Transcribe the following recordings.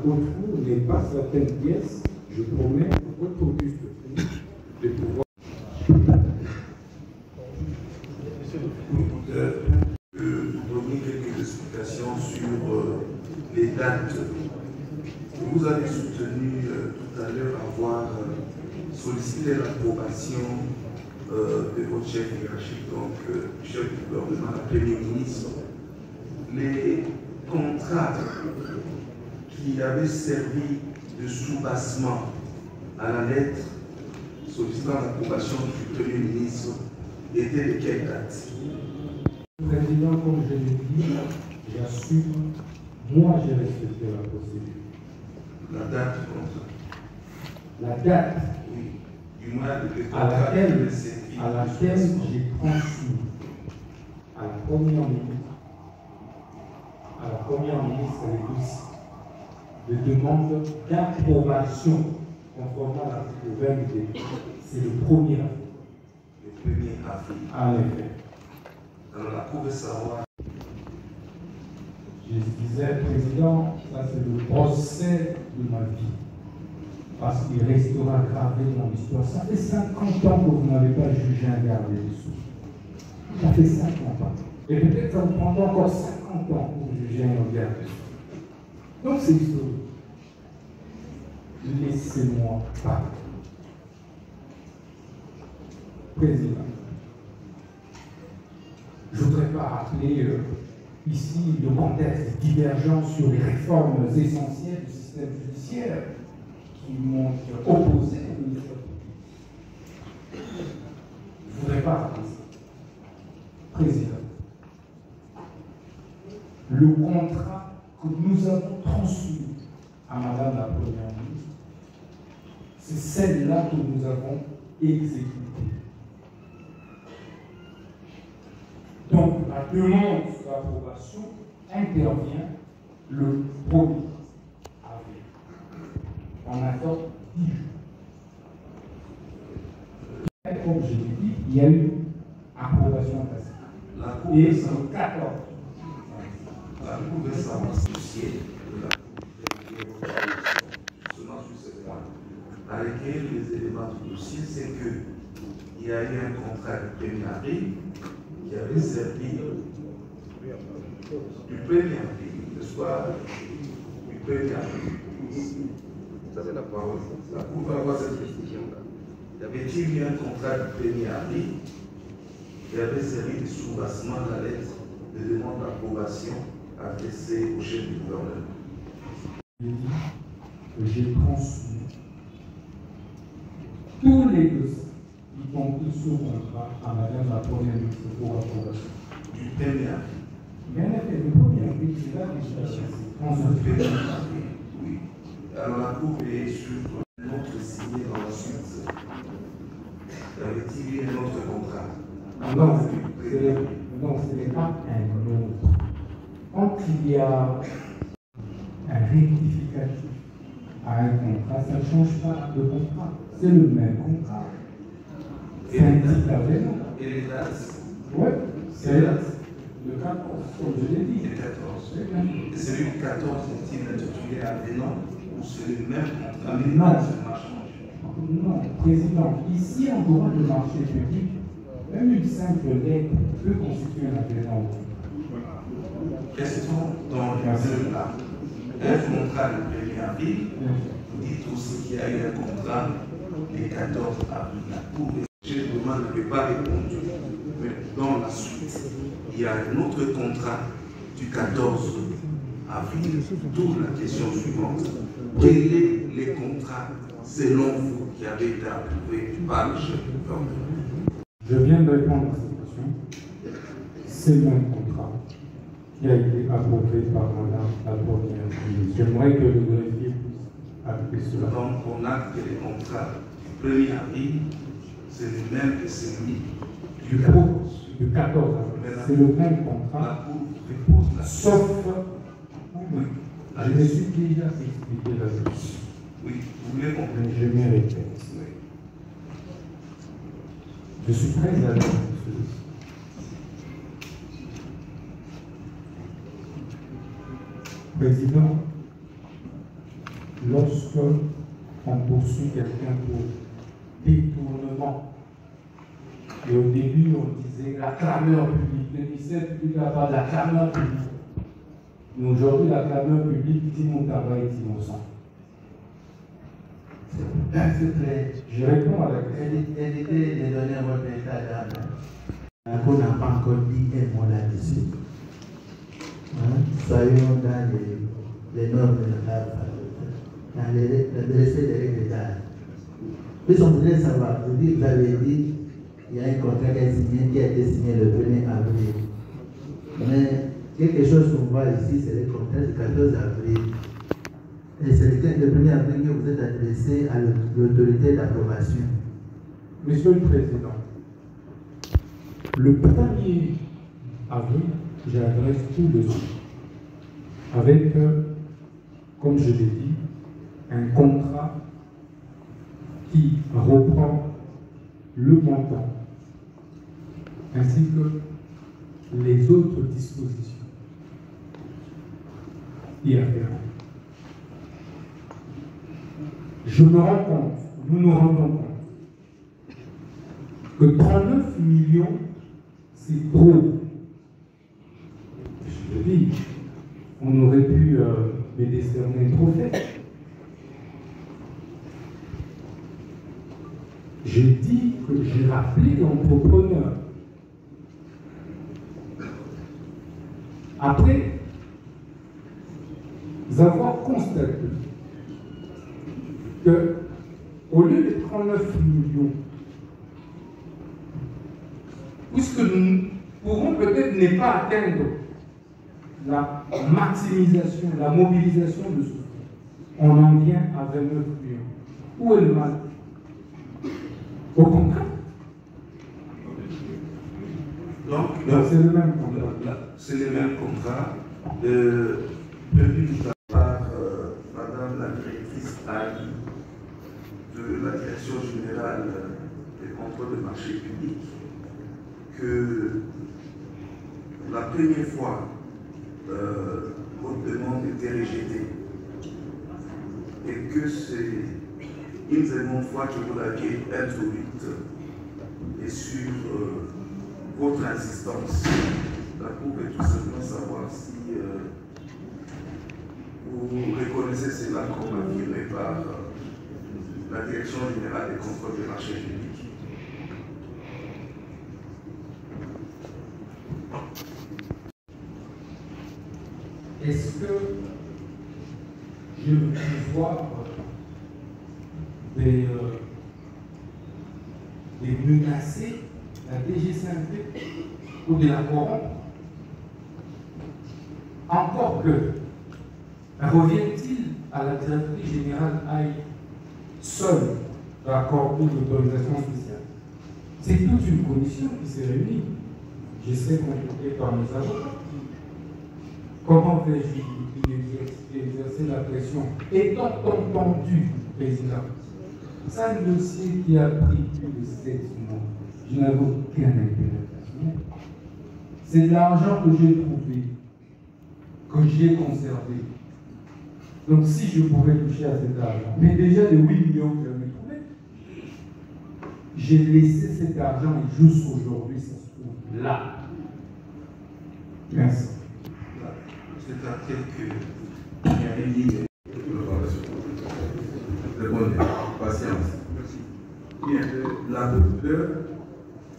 autrui n'est pas certaines pièces, je promets à votre auguste prix de pouvoir. Donner quelques explications sur les dates. Vous avez soutenu tout à l'heure avoir sollicité l'approbation de votre chef hiérarchique, donc chef du gouvernement, le Premier ministre. Les contrats qui avaient servi de soubassement à la lettre sollicitant l'approbation du Premier ministre étaient de quelle date? Président, comme je l'ai dit, j'assume, moi j'ai respecté la procédure. La date du contrat. La date Oui. Du mois de à laquelle j'ai transmis à la première ministre les dossiers de demande d'approbation conformément à l'article 22. C'est le 1er avril. Le 1er avril. En effet. Alors la Cour veut savoir. Je disais, Président, ça c'est le procès de ma vie. Parce qu'il restera gravé dans l'histoire. Ça fait 50 ans que vous n'avez pas jugé un garde des Sceaux. Ça fait 50 ans. Et peut-être que ça vous prendra encore 50 ans pour juger un garde des Sceaux. Donc c'est historique. Laissez-moi parler. Président, je ne voudrais pas rappeler ici le contexte divergent sur les réformes essentielles du système judiciaire qui m'ont opposé au ministère public. Je ne voudrais pas rappeler ça. Président, le contrat que nous avons transmis à Madame la Première ministre, c'est celle-là que nous avons exécutée. Donc, la demande d'approbation intervient le 1er avril. On attend 10 jours. Comme je l'ai dit, il y a eu approbation tacite. Et c'est le 14. La Cour veut savoir ce dossier de la Cour justement sur ce point. Avec les éléments du dossier, c'est qu'il y a eu un contrat du 1er avril qui avait servi du 1er avril, le soir du 1er avril. Ça, c'est la parole. La Cour va avoir cette question-là. Y avait-il eu un contrat du 1er avril qui avait servi de soubassement à la lettre de demande d'approbation adressée au chef du gouvernement? J'ai dit que j'ai transmis tous les dossiers, y compris ce contrat, à Madame la Première ministre pour approbation. Du 1er avril. Bien fait, le 1er avril, c'est la législation. Du 1er avril, oui. Alors la Cour est sur un autre signé dans la suite. Y avait-il eu un autre contrat? Non, ce n'est pas un autre. Quand il y a un rectificatif à un contrat, ça ne change pas de contrat. C'est le même contrat. C'est un petit avenant. Et les dates? Oui, c'est le 14, comme je l'ai dit. Le 14. Et celui du 14 est-il intitulé avenant ou c'est le même contrat? Non. Non, Président. Ici, en droit de marché public, même une simple lettre peut constituer un avenant. Question dans le là. Un contrat le 1er avril, vous dites aussi qu'il y a eu un contrat le 14 avril. La Cour des demande ne peut pas répondre. Mais dans la suite, il y a un autre contrat du 14 avril. D'où la question suivante. Quels sont les contrats, selon vous, qui avaient été approuvés par le chef du gouvernement? Je viens de répondre à cette question. C'est le même contrat qui a été approuvé par Madame la Première ministre. J'aimerais que le greffier puisse appliquer cela. Donc, on a que les contrats du 1er avril, c'est le même que celui du 14. Du 14 avril. C'est le même contrat. La Cour repose la sauf, oui. Je me suis déjà expliqué là-dessus. Oui, vous voulez comprendre? Je me répète. Oui. Je suis très à l'aise. Président, quelqu'un pour détournement. Et au début, on disait la clameur publique. Le ministère public n'a pas de la clameur publique. Mais aujourd'hui, la clameur publique dit mon tabac est innocent. S'il te plaît, je réponds à la question. Évitez de donner votre état d'âme. On n'a pas encore dit un mot là-dessus. Soyons dans les normes de l'art, dans le respect des règles d'art. Puis on voulait savoir, vous avez dit il y a un contrat qui a été signé le 1er avril. Mais quelque chose qu'on voit ici, c'est le contrat du 14 avril. Et c'est le 1er avril que vous êtes adressé à l'autorité d'approbation. Monsieur le Président, le 1er avril, j'adresse tout le sujet avec, comme je l'ai dit, un contrat qui reprend le montant ainsi que les autres dispositions y afférentes. Je me rends compte, nous nous rendons compte que 39 millions, c'est trop. Je le dis, on aurait pu me décerner un trophée. J'ai dit que j'ai rappelé l'entrepreneur. Après avoir constaté que, au lieu de 39 millions, puisque nous pourrons peut-être ne pas atteindre la maximisation, la mobilisation de ce fonds, on en vient à 29 millions. Où est le mal? Au contraire. Donc c'est le même contrat. C'est le même contrat prévu par Madame la directrice Ali de la Direction générale des contrôles de marché public, que la première fois votre demande était rejetée et que c'est une seconde fois que vous l'aviez introduite et sur votre insistance. La Cour veut tout simplement savoir si vous reconnaissez cela comme affirmé par la Direction générale des contrôles des marchés publics. Est-ce que je peux voir des menacer la DGCMP ou de la corrompre? Encore que, revient-il à la directrice générale aille seule d'accorder l'autorisation spéciale? C'est toute une commission qui s'est réunie. Je serai consulté par mes avocats. Comment vais-je exercer la pression? Étant entendu, Président, c'est un dossier qui a pris plus de 7 mois. Je n'avais aucun intérêt personnel. C'est de l'argent que j'ai trouvé, que j'ai conservé. Donc si je pouvais toucher à cet argent, mais déjà les 8 millions que j'avais trouvé, j'ai laissé cet argent et jusqu'aujourd'hui, ça se trouve là. Merci. C'est à quelques... Il y a une ligne. Répondez. Patience. Bien. La docteur,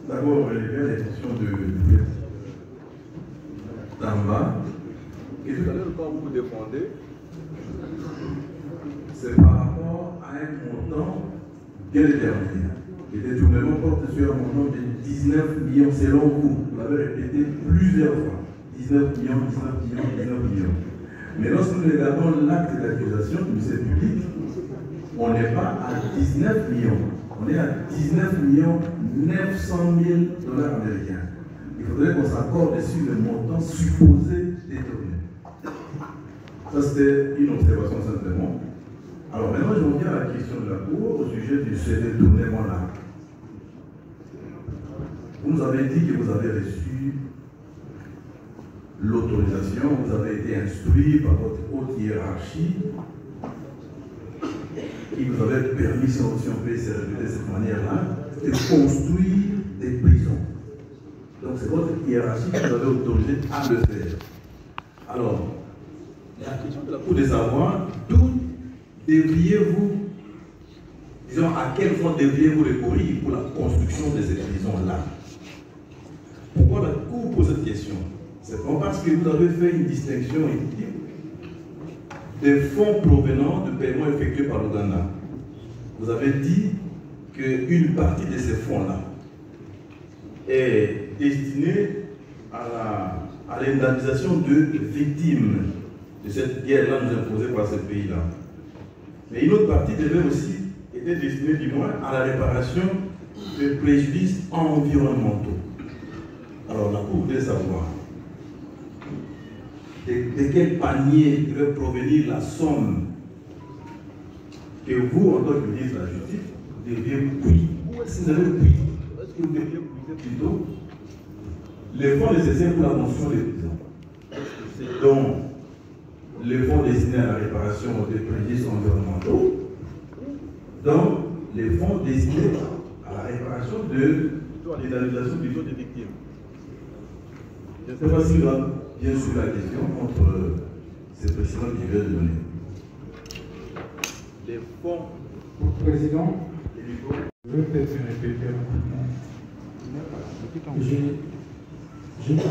d'abord, relever l'intention de Tamba. Et tout à l'heure, quand vous vous défendez, c'est par rapport à un montant bien déterminé. Le détournement porte sur un montant de 19 millions selon vous. Vous l'avez répété plusieurs fois. 19 millions, 19 millions, 19 millions. Mais lorsque nous regardons l'acte d'accusation du ministère public, on n'est pas à 19 millions. On est à 19 millions 900 000 dollars américains. Il faudrait qu'on s'accorde sur le montant supposé détourné. Ça, c'était une observation simplement. Alors maintenant, je reviens à la question de la Cour au sujet de ce détournement-là. Vous nous avez dit que vous avez reçu l'autorisation, vous avez été instruit par votre haute hiérarchie qui vous avait permis, si on peut essayer de cette manière-là, de construire des prisons. Donc c'est votre hiérarchie qui vous avait autorisé à le faire. Alors, la question de la Cour de savoir, d'où devriez-vous, disons, à quel fonds devriez-vous recourir pour la construction de ces prisons-là? Pourquoi la Cour pose cette question? C'est pas parce que vous avez fait une distinction des fonds provenant de paiements effectués par l'Ouganda. Vous avez dit qu'une partie de ces fonds-là est destinée à l'indemnisation de victimes de cette guerre-là nous imposée par ce pays-là. Mais une autre partie devait aussi être destinée du moins à la réparation de préjudices environnementaux. Alors la Cour voulait savoir de quel panier devait provenir la somme que vous, en tant que ministre de la Justice, vous deviez puiser. Où est-ce que vous avez puisé? Est-ce que vous deviez puiser plutôt les fonds nécessaires pour la construction des prisons? C'est donc les fonds destinés à la réparation des préjudices environnementaux, donc les fonds destinés à la réparation de l'indemnisation du taux des victimes. Je ne sais pas si vous avez bien sûr la question entre ces précisions qui viennent de donner. Les fonds. Président, je vais peut-être répéter rapidement. J'ai dit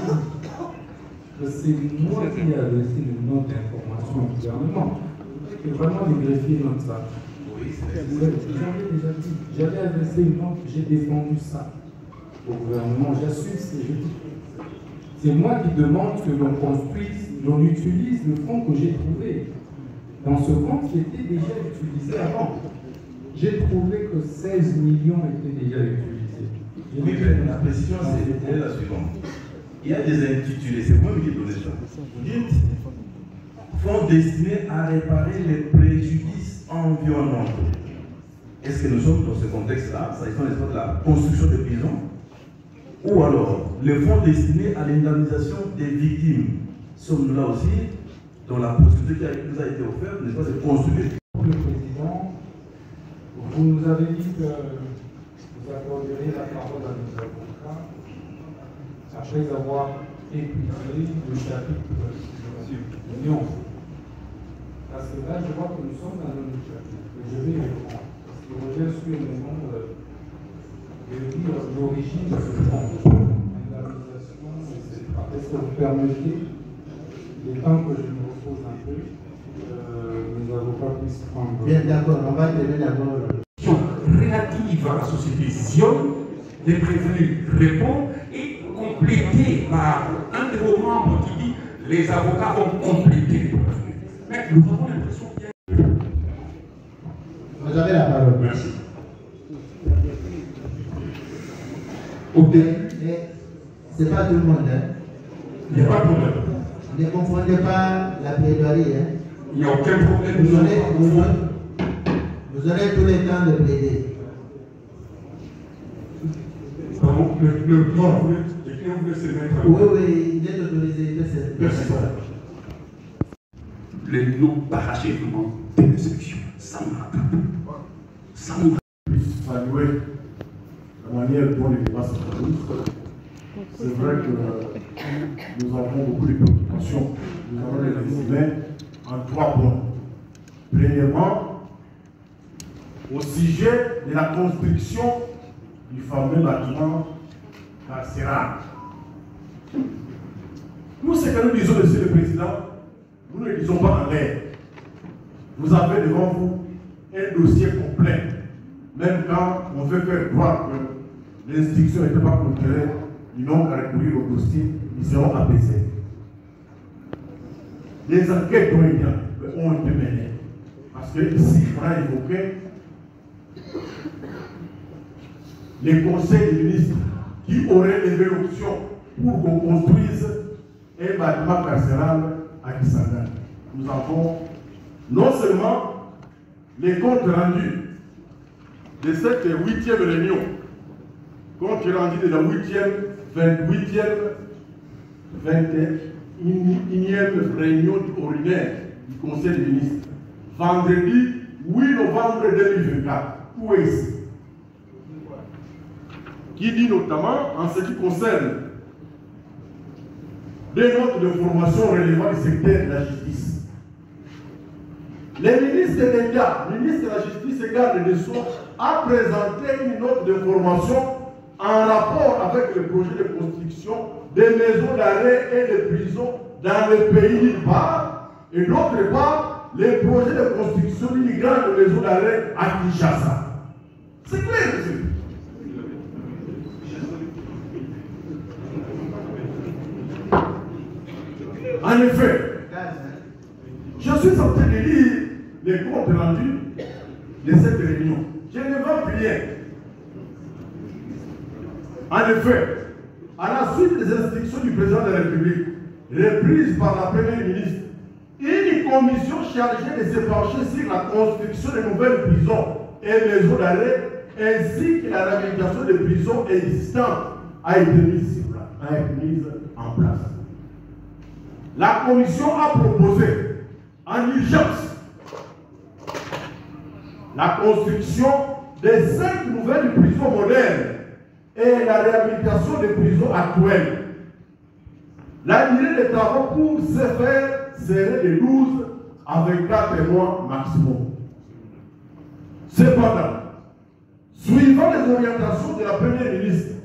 que c'est moi qui ai adressé une note d'information au gouvernement. Et vraiment, les greffiers notent ça. Oui, J'avais déjà dit, j'avais adressé une note, j'ai défendu ça au gouvernement, j'assume ce que je dis. C'est moi qui demande que l'on construise, l'on utilise le fonds que j'ai trouvé. Dans ce compte qui était déjà utilisé avant. J'ai trouvé que 16 millions étaient déjà utilisés. Oui, mais la précision, c'est la suivante. Il y a des intitulés, c'est moi qui ai donné ça. Vous dites fonds destinés à réparer les préjudices environnementaux. Est-ce que nous sommes dans ce contexte-là, s'agissant de la construction des prisons? Ou alors, les fonds destinés à l'indemnisation des victimes? Sommes-nous là aussi dans la possibilité qui nous a été offerte, n'est-ce pas, de construire? Le Président, vous nous avez dit que vous accorderiez la parole à nos avocats après avoir épuisé le chapitre de l'Union. Parce que là, je vois que nous sommes dans un autre chapitre. Et je vais répondre. Parce que je viens sur le nom de dire l'origine de ce fonds. L'indemnisation, etc. Est-ce que vous permettez, le temps que je me repose un peu, les avocats puissent prendre. Bien, d'accord, on va donner d'abord. Relative à la société Zion, les prévenus répondent et complétés par un de vos membres qui dit les avocats ont complété. Mais nous avons l'impression qu'il y a. Vous avez la parole. Merci. Ok, mais ce n'est pas tout le monde. Hein. Il n'y a pas de problème. Ne confondez pas la plaidoirie. Hein. Il n'y a aucun problème. Vous aurez tout le temps de plaider. Pardon, le client voulait se mettre. Oui, il est autorisé de se Merci. Les non-parachèvements de l'inspection, ça me rattrape. Ça me saluer la manière dont les débats se produisent. C'est vrai que nous avons beaucoup de préoccupations. Nous allons les résumer en 3 points. Premièrement, au sujet de la construction du fameux bâtiment carcéral. Nous, ce que nous disons, Monsieur le Président, nous ne le disons pas en l'air. Vous avez devant vous un dossier complet. Même quand on veut faire croire que l'instruction n'était pas clôturée, ils n'ont qu'à recourir au dossier, ils seront apaisés. Les enquêtes ont été menées. Parce que ici, on a évoqué les conseils des ministres qui auraient levé l'option pour qu'on construise un bâtiment carcéral à Kisangani. Nous avons non seulement les comptes rendus de cette 8e réunion, compte rendu de la 8e, 28e, 21e réunion ordinaire du Conseil des ministres, vendredi 8 novembre 2024. Où est ici? Qui dit notamment en ce qui concerne des notes de formation relevant du secteur de la justice. Le ministre de l'État, ministre de la Justice et garde des Sceaux, a présenté une note de formation en rapport avec le projet de construction des maisons d'arrêt et de prison dans le pays d'une part, et d'autre part, les projets de construction d'une grande maison d'arrêt à Kinshasa. C'est clair, monsieur. En effet, je suis en train de lire les comptes rendus de cette réunion. Je ne vends rien. En effet, à la suite des instructions du président de la République, reprises par la première ministre, une commission chargée de se pencher sur la construction de nouvelles prisons et maisons d'arrêt, ainsi que la réhabilitation des prisons existantes, a été mise en place. La commission a proposé en urgence la construction de 5 nouvelles prisons modernes et la réhabilitation des prisons actuelles. La durée des travaux pour ce faire serait de 12 à 24 mois maximum. Cependant, suivant les orientations de la première ministre,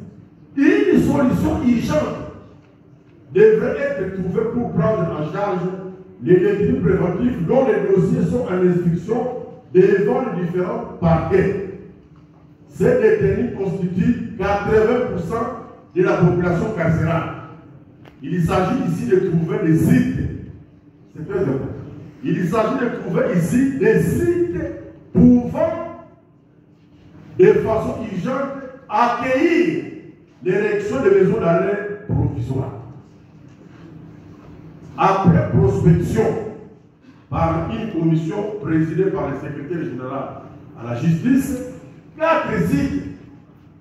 une solution urgente devrait être trouvée pour prendre en charge les détenus préventifs dont les dossiers sont en instruction devant les différents parquets. Ces détenus constituent 80% de la population carcérale. Il s'agit ici de trouver des sites. C'est très important. Il s'agit de trouver ici des sites pouvant, de façon urgente, accueillir l'érection de maisons d'arrêt provisoires. Après prospection par une commission présidée par le secrétaire général à la justice, 4 sites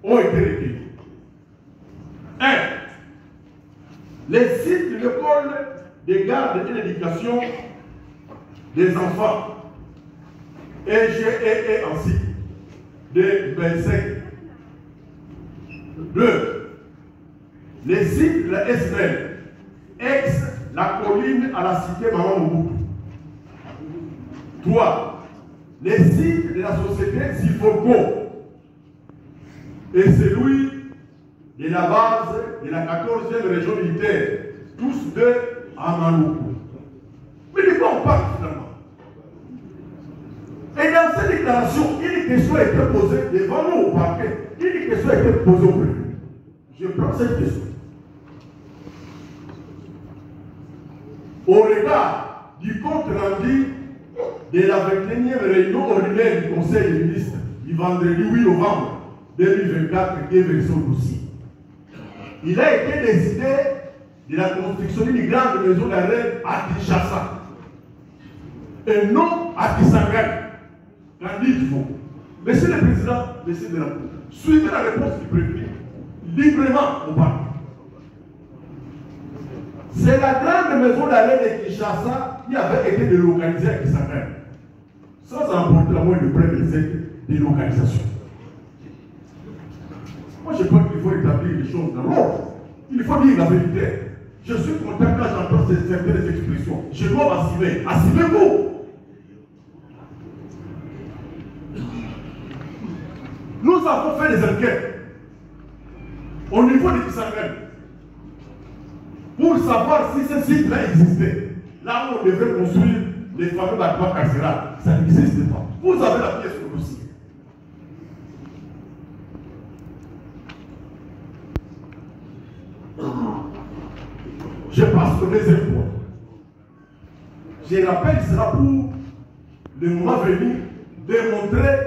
ont été retenus. 1. Les sites de l'école des gardes et l'éducation des enfants, EGEE en site de Bensec. 2. Les sites de la SNL, ex la colline à la cité Maman Mobutu. 3. Les sites de la société Sifoco et celui de la base de la 14e région militaire, tous deux à Maloukou. Mais de quoi on parle finalement? Et dans cette déclaration, une question a été posée devant nous au parquet. Une question a été posée au préfet. Je prends cette question. Au regard du compte rendu de la 21e réunion ordinaire du Conseil des ministres du vendredi 8 novembre 2024 qui est versé au dossier, il a été décidé de la construction d'une grande maison d'arrêt à Kinshasa et non à Kisangani. Qu'en dites-vous? Monsieur le Président, Monsieur de la Cour, suivez la réponse du préfet. Librement, on parle. C'est la grande maison d'arrêt de Kinshasa qui avait été délocalisée à Kisangani, sans emporter la moindre preuve de cette délocalisation. Moi, je crois qu'il faut établir les choses dans l'ordre. Il faut dire la vérité. Je suis content quand j'entends certaines expressions. Je dois m'assumer. Assumez-vous. Nous avons fait des enquêtes au niveau de Kisangani pour savoir si ce site-là existait. Là où on devrait construire les fameux bâtiments carcérales. Ça n'existe pas. Vous avez la pièce sur le dossier. Je passe au deuxième point. Je rappelle, ce sera pour le moment venu démontrer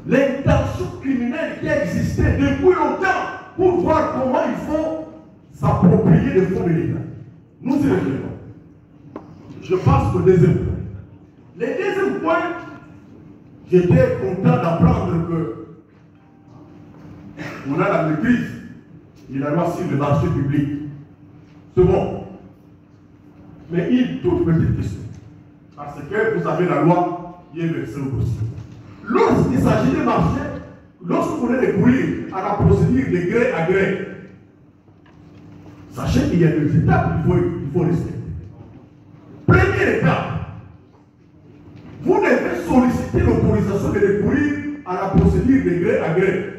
l'intention criminelle qui a existé depuis longtemps pour voir comment il faut s'approprier les fonds de l'État. Nous y reviendrons. Je passe au deuxième point. Le deuxième point, j'étais content d'apprendre que on a la maîtrise de la loi sur le marché public. C'est bon. Mais une toute petite question. Parce que vous avez la loi qui est versée au dossier. Lorsqu'il s'agit de marcher, lorsque vous voulez recourir à la procédure de gré à gré, sachez qu'il y a des étapes qu'il faut respecter. Première étape, vous devez solliciter l'autorisation de recourir à la procédure de gré à gré.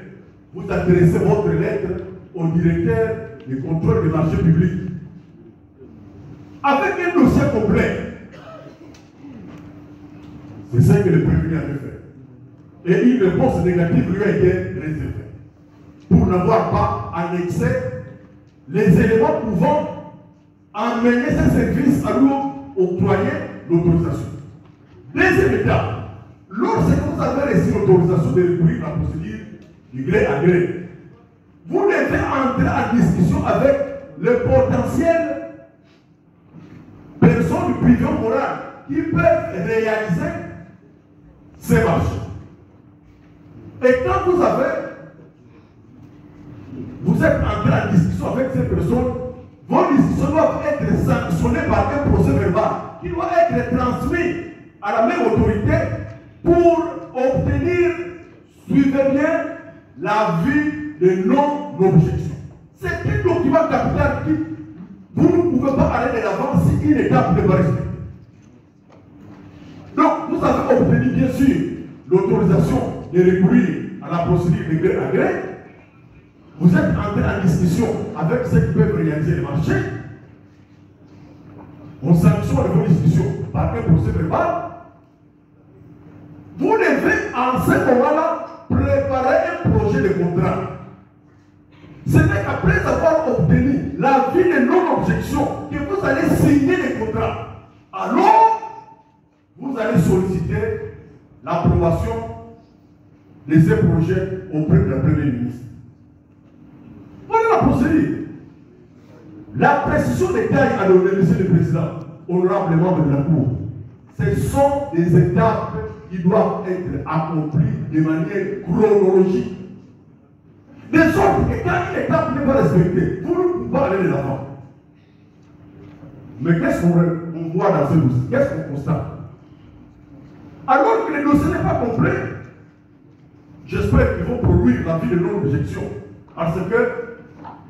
Vous adressez votre lettre au directeur du contrôle des marchés publics avec un dossier complet. C'est ça que le prévenu avait fait. Et une réponse négative lui a été réservée pour n'avoir pas annexé les éléments pouvant amener ces services à lui octroyer l'autorisation. Deuxième étape, lorsque vous avez reçu l'autorisation de recourir à la procédure du gré à gré, vous devez entrer en discussion avec le potentiel personnes du privé moral qui peuvent réaliser ces marchés. Et quand vous êtes entré en discussion avec ces personnes, vos discussions doivent être sanctionnées par un procès verbal qui doit être transmis à la même autorité pour obtenir, suivez bien, l'avis de non-objection. C'est un document capital qui, vous ne pouvez pas aller de l'avant si une étape n'est pas respectée. Donc, vous avez obtenu bien sûr l'autorisation de recourir à la procédure de gré à gré. Vous êtes entré en discussion avec ceux qui peuvent réaliser les marchés. On sanctionne vos discussions par un procès verbal. Vous devez en ce moment-là préparer un projet de contrat. Ce n'est qu'après avoir obtenu l'avis de non-objection que vous allez signer les contrats. Alors, vous allez solliciter l'approbation de ces projets auprès de la Premier ministre. Voilà la procédure. La précision des tailles à donner, Monsieur le Président, honorable membre de la Cour, ce sont des étapes qui doivent être accomplies de manière chronologique. De sorte que quand une étape n'est pas respectée, vous ne pouvez pas aller de l'avant. Mais qu'est-ce qu'on voit dans ce dossier? Qu'est-ce qu'on constate? Alors que le dossier n'est pas complet, j'espère qu'ils vont produire l'avis de non-objection. Parce que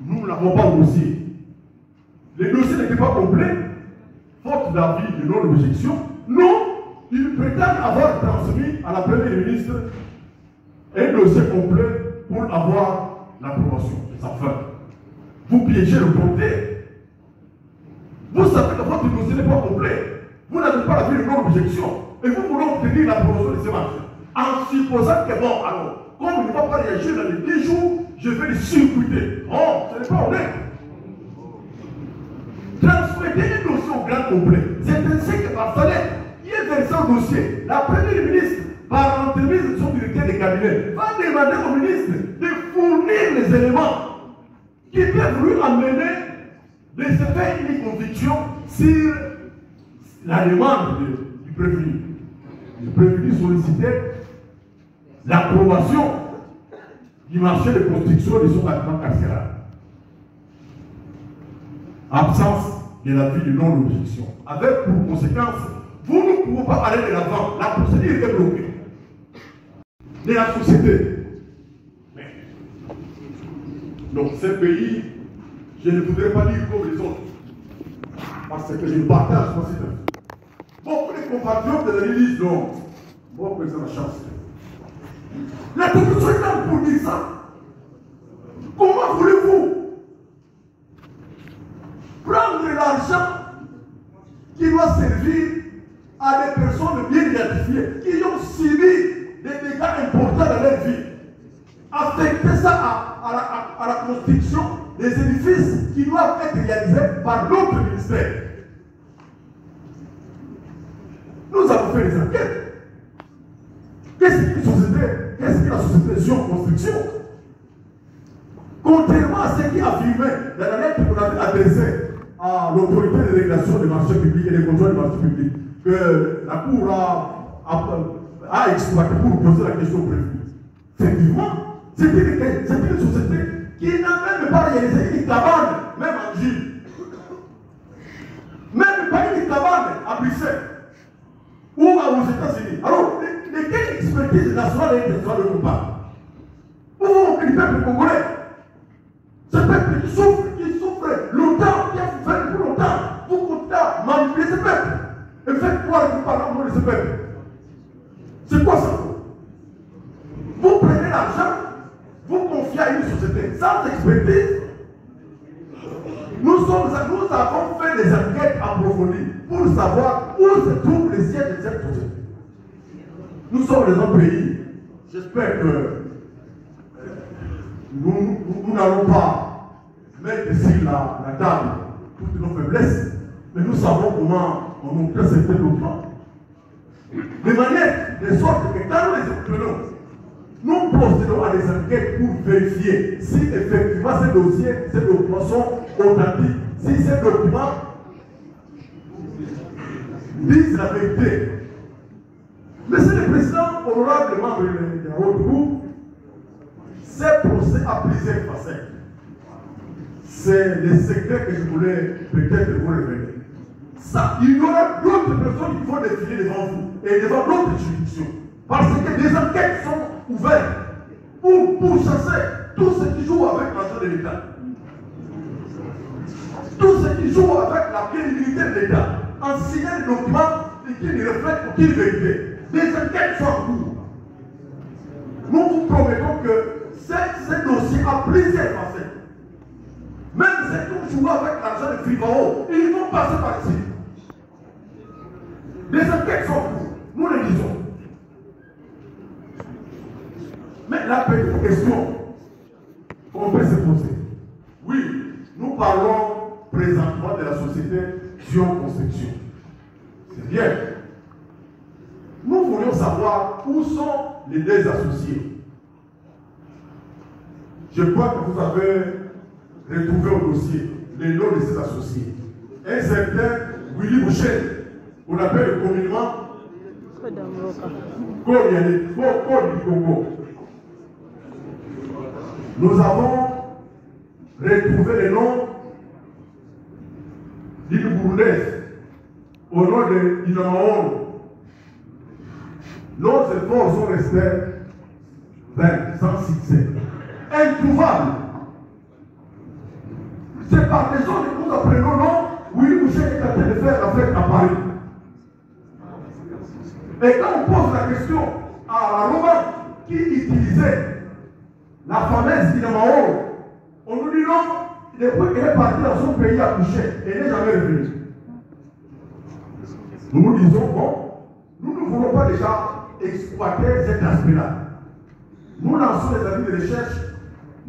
nous n'avons pas de dossier. Le dossier n'était pas complet, faute d'avis de non-objection. Non, ils prétendent avoir transmis à la Première ministre un dossier complet pour avoir l'approbation de sa fin. Vous piégez le porté. Vous savez que votre dossier n'est pas complet. Vous n'avez pas l'avis de non-objection. Et vous voulez obtenir l'approbation de ces marchés. En supposant que bon, alors, comme il ne va pas réagir dans les 10 jours, je vais le circuiter. Oh, ce n'est pas honnête. Transmettez un dossier au grand complet. C'est ainsi que par salaire, qui est versé au dossier, la Première ministre, par l'entremise de son directeur de cabinet, va demander au ministre de fournir les éléments qui peuvent lui amener de se faire une conviction sur la demande du prévenu. Le prévenu sollicitait l'approbation du marché de construction de son bâtiment carcéral. Absence de l'avis de non-objection. Avec pour conséquence, vous ne pouvez pas aller de l'avant. La procédure est bloquée. De la société. Mais, donc, ce pays, je ne voudrais pas dire comme les autres. Parce que je partage ma situation. Beaucoup de compatriotes de la disent non. Moi, président, la chance. La Constitution est là pour dire ça. Comment voulez-vous prendre l'argent qui doit servir à des personnes bien identifiées, qui ont subi des dégâts importants dans leur vie, affecter ça à la construction des édifices qui doivent être réalisés par d'autres ministères. Nous avons fait des enquêtes. Qu'est-ce que la société Zion Construction? Contrairement à ce qui affirmait dans la lettre qu'on avait adressée à l'autorité de régulation des marchés publics et des contrôles des marchés publics, que la Cour a exploité pour poser la question prévue. Effectivement, c'est une société qui n'a même pas réalisé une cabane, même en Gilles. Même pas une cabane à Bruxelles. aux États-Unis. Alors, de quelle expertise nationale et internationale de nous parle? Où vont les peuples congolais? Ce peuple qui souffre longtemps, qui a souffert pour longtemps, vous continuez à manipuler ce peuple. Et faites quoi vous parlez au nom de ce peuple? C'est quoi ça? Vous prenez l'argent, vous confiez à une société sans expertise. Nous avons fait des enquêtes approfondies pour savoir où se trouve le siège de cette société. Nous sommes dans un pays, j'espère que nous n'allons pas mettre sur la table toutes nos faiblesses, mais nous savons comment on obtient certains documents. De manière de sorte que quand nous les obtenons, nous procédons à des enquêtes pour vérifier si effectivement ces dossiers, ces documents sont authentiques, si ces documents disent la vérité. Monsieur le Président, honorable membre de votre groupe, ces procès à plusieurs facettes. C'est le secret que je voulais peut-être vous révéler. Ça, il y aura d'autres personnes qui vont défiler devant vous et devant d'autres juridictions. Parce que des enquêtes sont ouvertes pour chasser tous ceux qui jouent avec l'argent de l'État. Tous ceux qui jouent avec la crédibilité de l'État en signant des documents qui ne reflètent aucune vérité. Des enquêtes sont en cours. Nous vous promettons que ces dossiers à plusieurs facettes, même ceux qui jouent avec l'argent de Frivao, ils vont passer par ici. Des enquêtes sont en cours. Nous le disons. Mais la petite question qu'on peut se poser. Oui, nous parlons présentement de la société Sion Construction. C'est bien. Nous voulions savoir où sont les deux associés. Je crois que vous avez retrouvé au dossier les noms de ces associés. Un certain Willy Boucher, on appelle communément Col du Congo. Nous avons retrouvé les noms d'une Burundaise au nom de Inamaon. Nos efforts sont restés sans succès. Introuvable. C'est par des gens que nous apprenons non, Willy Boucher est en train de faire la fête à Paris. Et quand on pose la question à Romain qui utilisait la fameuse Inamaon, on nous dit non, depuis qu'elle est partie dans son pays à coucher, elle n'est jamais revenue. Nous nous disons, bon, nous ne voulons pas déjà exploiter cet aspect-là. Nous lançons les avis de recherche,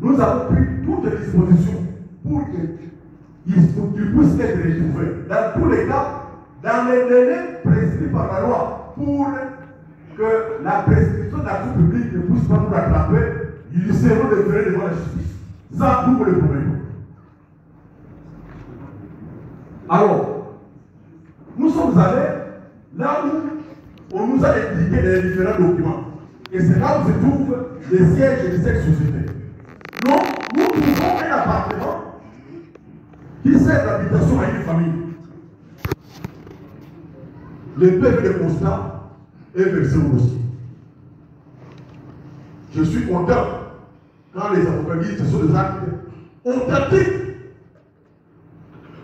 nous avons pris toutes les dispositions pour qu'ils puissent être retrouvés. Dans tous les cas, dans les délais prescrits par la loi, pour que la prescription d'action publique ne puisse pas nous rattraper, ils seront déférés devant la justice. Ça, nous le promettons. Alors, nous sommes allés là où on nous a indiqué les différents documents. Et c'est là où se trouve les sièges de cette société. Donc, nous trouvons un appartement qui sert d'habitation à une famille. Le PV de constat est versé au dossier. Je suis content quand les avocats disent que ce sont des actes authentiques.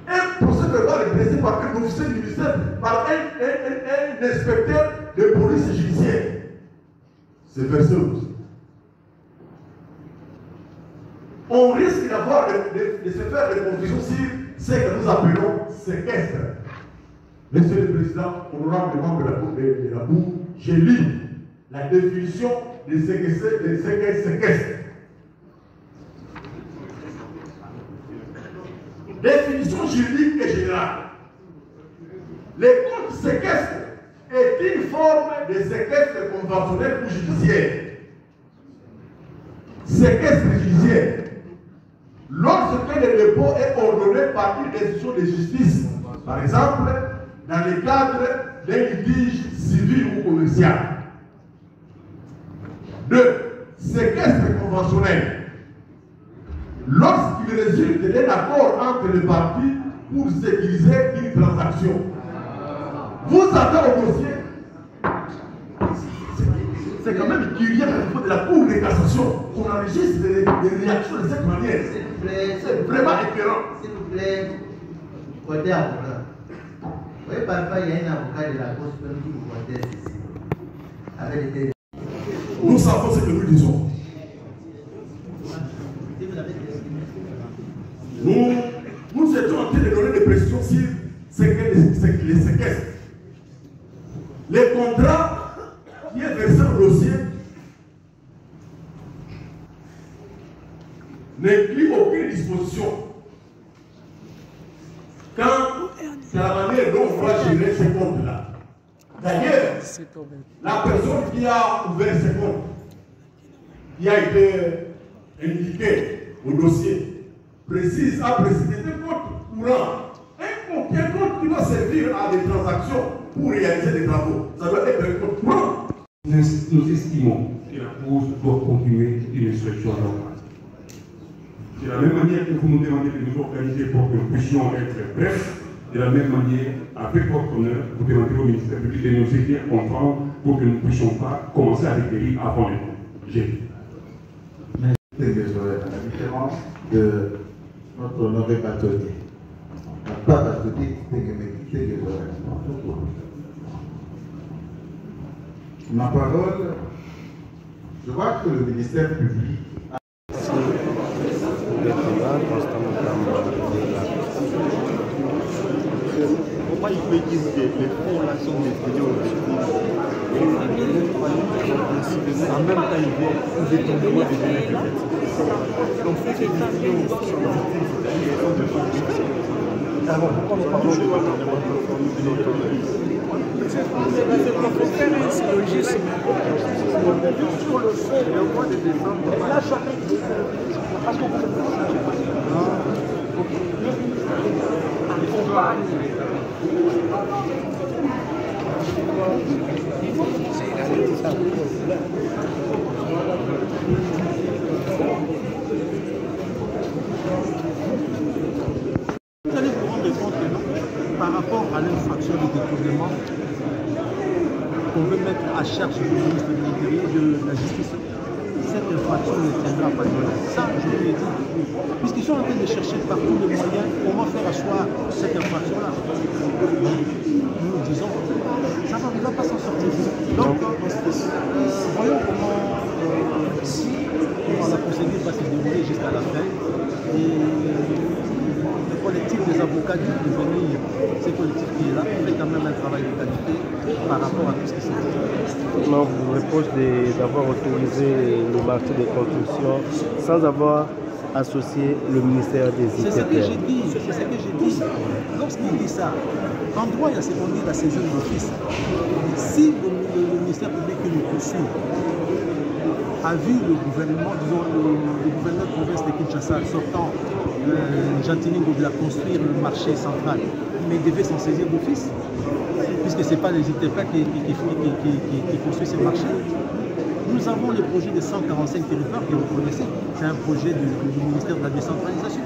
Un procès verbal est dressé par un officier du ministère, par un inspecteur de police judiciaire. C'est versé au dossier. On risque d'avoir de se faire des confusions sur ce que nous appelons séquestre. Monsieur le Président, honorable membre de la Cour, j'ai lu la définition de séquestre. Définition juridique et générale. Le compte séquestre est une forme de séquestre conventionnel ou judiciaire. Séquestre judiciaire. Lorsque le dépôt est ordonné par une décision de justice, par exemple, dans le cadre d'un litige civil ou commercial. 2. Séquestre conventionnel. Lorsqu'il résulte d'un accord entre les parties pour sécuriser une transaction. Vous avez au dossier c'est quand même curieux au niveau de la Cour de cassation qu'on enregistre des réactions de cette manière. C'est vraiment écœurant. S'il vous plaît, côté avocat. Vous voyez, parfois, il y a un avocat de la Cour suprême qui vous conteste ici. Avec des... Nous savons ce que nous disons. Nous étions en train de donner des précisions sur les séquestres. Les contrats qui est versé au dossier n'inclut aucune disposition quant à la manière dont on va gérer ces comptes-là. D'ailleurs, la personne qui a ouvert ces comptes, qui a été indiquée au dossier, a précisé des comptes courants. Un compte qui va servir à des transactions pour réaliser des travaux. Ça doit être un compte courant. Nous estimons que la cause doit continuer une instruction normale. De la même manière que vous nous demandez de nous organiser pour que nous puissions être brefs, de la même manière, avec votre honneur, vous demandez au ministère public de nous aider à comprendre pour que nous ne puissions pas commencer à requérir avant les temps. À la différence de notre honoré bâtonnier. Pas bâtonnier, c'est des horaires. Ma parole, je vois que le ministère public a... Comment il peut dire que les fonds là sont destinés aux en même temps, il y a un détournement des bénéfices. Donc, c'est une vision de fonction. Alors, pourquoi nous parlons de Il faut faire un syllogisme. Sur le fond, le mois de décembre, là, chacun. Parce qu'on peut Vous allez vous rendre compte que non, par rapport à l'infraction de détournement qu'on veut mettre à charge du ministre de l'Intérieur de la Justice, cette infraction ne tiendra pas de là. Ça, je vous l'ai dit. Puisqu'ils sont en train de chercher partout les moyens, comment faire asseoir cette infraction-là. Nous disons, ça ne va pas s'en sortir. Donc, voyons comment la procédure va se dérouler jusqu'à la fin. Et le collectif des avocats du devenir, ce collectif qui est là, fait quand même un travail de qualité par rapport à tout ce qui s'est dit. On vous reproche d'avoir autorisé le marché des constructions sans avoir associé le ministère des Intérieurs. C'est ce que j'ai dit, c'est ce que j'ai dit. Lorsqu'il dit ça, en droit, il y a ce qu'on dit la saisine d'office. Si le ministère public qui nous poursuit a vu le gouvernement, disons le gouverneur de province de Kinshasa sortant Gentilly Ngobila construire le marché central, mais il devait s'en saisir d'office, puisque ce n'est pas les ITP qui construisent ce marché. Nous avons le projet de 145 territoires que vous connaissez, c'est un projet du ministère de la décentralisation.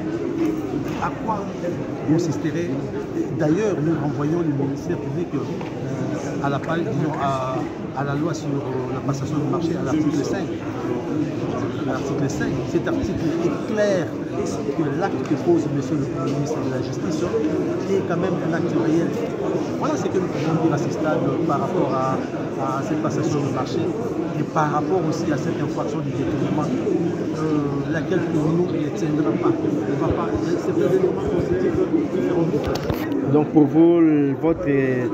À quoi consisterait? D'ailleurs, nous renvoyons le ministère public à la la loi sur la passation du marché, à l'article 5. L'article 5, cet article est clair que l'acte que pose monsieur le ministre de la Justice est quand même un acte réel. Voilà ce que nous pouvons dire à ce stade par rapport à cette passation de marché et par rapport aussi à cette infraction du détournement, laquelle pour nous ne tiendra pas. C'est des éléments positifs différents. Donc pour vous, votre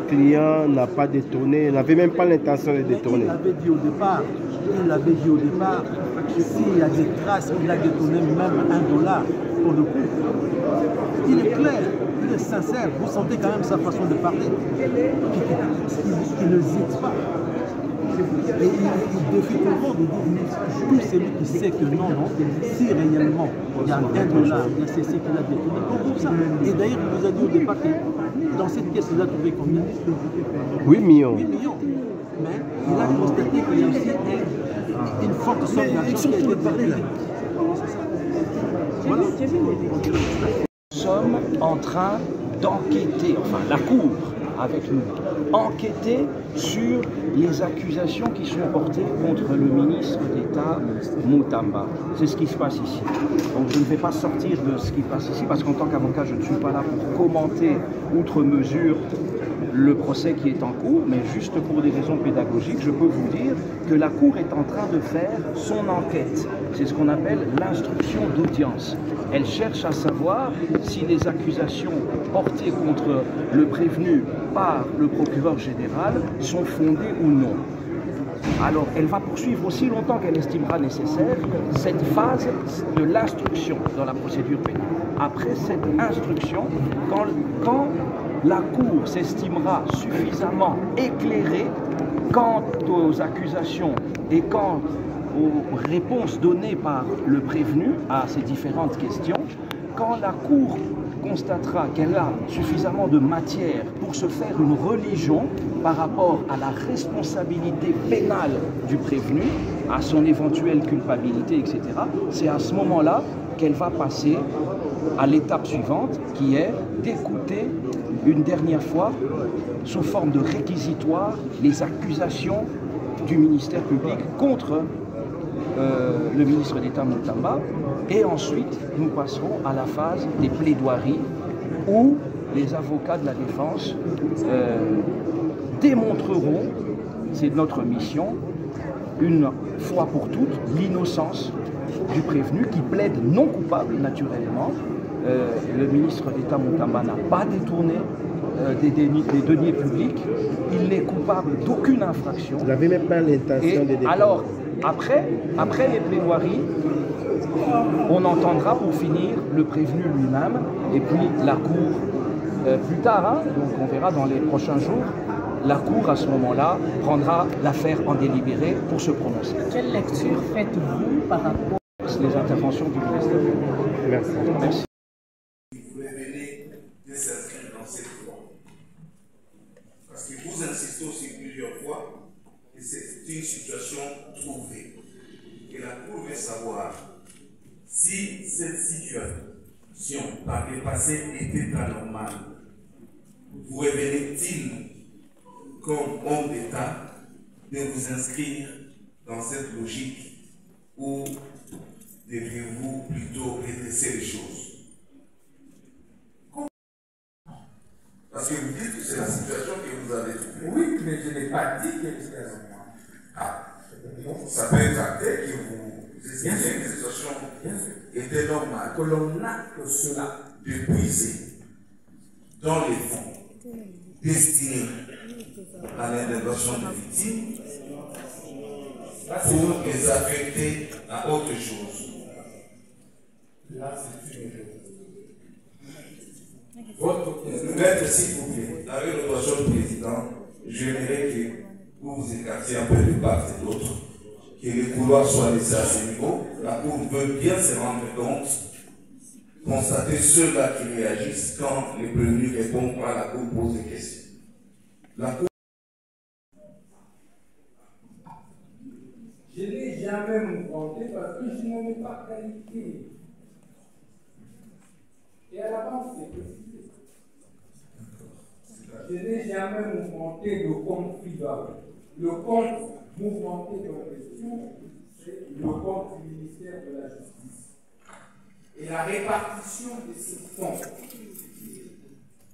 client n'a pas détourné, n'avait même pas l'intention de détourner. Il l'avait dit au départ, s'il y a des traces, il a détourné même $1 pour le coup. Il est clair, il est sincère, vous sentez quand même sa façon de parler. Il ne zite pas. Et il défie tout le monde, il dit, tout celui qui sait que non, si réellement il y a $1, il y a ceci qu'il a détourné, comme ça. Et d'ailleurs, il nous a dit au départ que dans cette pièce, il a trouvé combien? 8 millions. 8 millions. Mais il a constaté qu'il y a aussi une forte somme d'argent qui a été parlée là. Voilà. Nous sommes en train d'enquêter, enfin la Cour avec nous, enquêter sur les accusations qui sont portées contre le ministre d'État Moutamba. C'est ce qui se passe ici. Donc je ne vais pas sortir de ce qui passe ici parce qu'en tant qu'avocat, je ne suis pas là pour commenter outre mesure le procès qui est en cours, mais juste pour des raisons pédagogiques, je peux vous dire que la Cour est en train de faire son enquête. C'est ce qu'on appelle l'instruction d'audience. Elle cherche à savoir si les accusations portées contre le prévenu par le procureur général sont fondées ou non. Alors, elle va poursuivre aussi longtemps qu'elle estimera nécessaire cette phase de l'instruction dans la procédure pénale. Après cette instruction, quand la Cour s'estimera suffisamment éclairée quant aux accusations et quant aux réponses données par le prévenu à ces différentes questions, quand la Cour constatera qu'elle a suffisamment de matière pour se faire une religion par rapport à la responsabilité pénale du prévenu, à son éventuelle culpabilité, etc., c'est à ce moment-là qu'elle va passer à l'étape suivante, qui est d'écouter une dernière fois, sous forme de réquisitoire, les accusations du ministère public contre le ministre d'État Moutamba. Et ensuite, nous passerons à la phase des plaidoiries où les avocats de la défense démontreront, c'est notre mission, une fois pour toutes, l'innocence du prévenu qui plaide non coupable naturellement. Le ministre d'État Moutamba n'a pas détourné des deniers publics. Il n'est coupable d'aucune infraction. Vous n'avez même pas l'intention de détourner. Alors, après les plaidoiries, on entendra pour finir le prévenu lui-même et puis la Cour plus tard, donc on verra dans les prochains jours, la Cour à ce moment-là prendra l'affaire en délibéré pour se prononcer. Quelle lecture faites-vous par rapport les interventions du ministère public? Merci. Merci. Vous venez de s'inscrire dans cette loi. Parce que vous insistez aussi plusieurs fois que c'est une situation trouvée. Et la Cour veut savoir si cette situation par le passé était anormale. Vous revenez-il comme homme d'État de vous inscrire dans cette logique ou devriez-vous plutôt redresser les choses? Parce que vous dites que c'est la situation que vous avez trouvée. Oui, mais je n'ai pas dit que c'était anormal. Ah, ça peut être acté que vous estimez que la situation était normale. Que l'on acte cela. De puiser dans les fonds destinés à l'intervention des victimes pour les affecter à autre chose. Là, c'est une chose. Maître, s'il vous plaît, avec l'autorisation du président, j'aimerais que vous vous écartiez un peu de part et d'autre, que les couloirs soient laissés à ce niveau. La Cour veut bien se rendre compte, constater ceux-là qui réagissent quand les prévenus répondent quand la Cour pose des questions. La Cour... Je n'ai jamais mouvanté parce que je n'en ai pas qualité. Et à l'avance, c'est précisé. Je n'ai jamais mouvanté de compte privé. Le compte mouvanté de question, c'est le compte du ministère de la Justice. Et la répartition de ces fonds,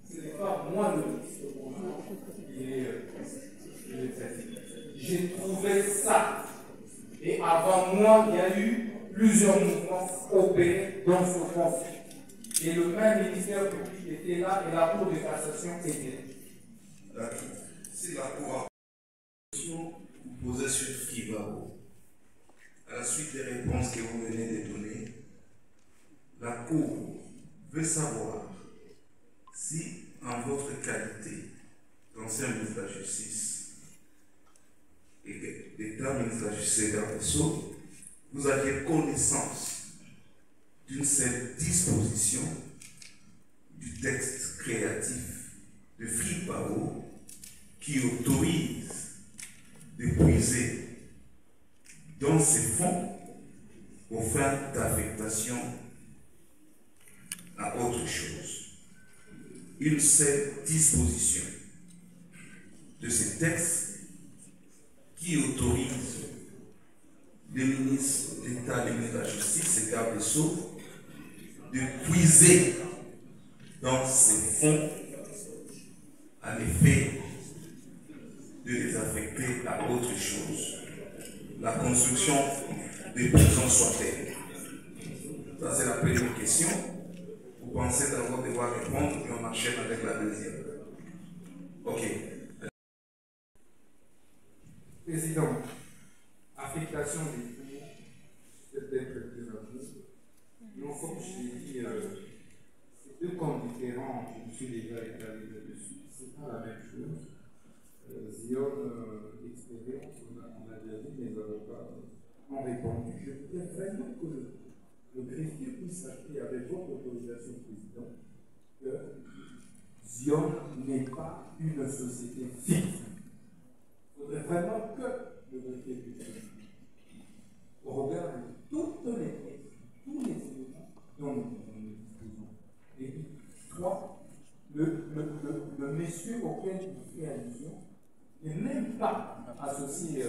ce n'est pas moi le ministre, j'ai trouvé ça. Et avant moi, il y a eu plusieurs mouvements opérés dans ce sens. Et le même ministère public était là et la Cour de cassation était là. D'accord. Si la Cour a vous posez sur Frivaro, à la suite des réponses que vous venez de donner, la Cour veut savoir si, en votre qualité d'ancien ministre de la Justice et d'État ministre de la Justice et garde des Sceaux, vous aviez connaissance d'une seule disposition du texte créatif de Frivaro qui autorise de puiser dans ces fonds aux fins d'affectation à autre chose. Une seule disposition. de ces textes qui autorisent les ministres d'État, les ministres de la Justice et garde des Sceaux de puiser dans ces fonds à l'effet de les affecter à autre chose. La construction des prisons soit-elle. Ça, c'est la première question. Vous pensez d'abord devoir répondre, puis on enchaîne avec la deuxième. Ok. Président, affectation des cours, peut-être plus rapide. Non, comme je l'ai dit, c'est deux camps différents, je me suis déjà étalé là-dessus. C'est pas la même chose. Zion, expérience, on a déjà dit, mes avocats ont répondu. Je voudrais vraiment que le greffier puisse appeler avec votre autorisation, président, que Zion n'est pas une société fixe. Il faudrait vraiment que le greffier puisse regarder toutes les textes, tous les éléments dont nous disposons. Et puis, trois, le monsieur auquel il fait allusion n'est même pas associé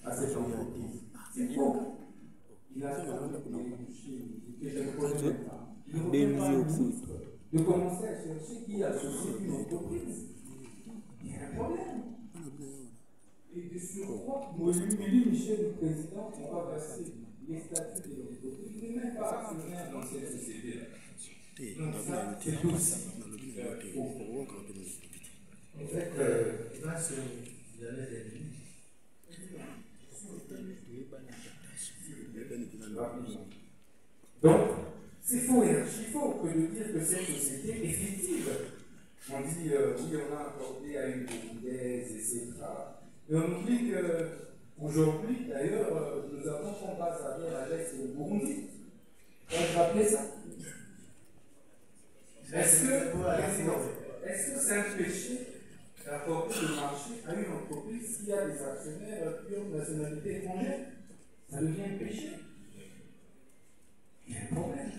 à cette entreprise. C'est faux. Il a fait que je ne connais même pas. Il revient à un ministre de commencer à chercher qui associe une entreprise. Il y a un problème. Et de surcroît, Louis Michel, le président, on va verser les statuts de l'entreprise. Il n'est même pas actionnaire dans cette société-là. Donc ça, c'est aussi. En fait, donc, c'est faux et archi-faux que de dire que cette société est fictive. On dit, oui, on a accordé à une Burundaise, etc. Et on oublie qu'aujourd'hui, d'ailleurs, nous avons comme base arrière à l'est au Burundi. On va rappeler ça. Est-ce que c'est un péché d'accorder le marché à une entreprise qui a des actionnaires qui ont une nationalité étrangère? Ça devient un péché. Il y a un problème.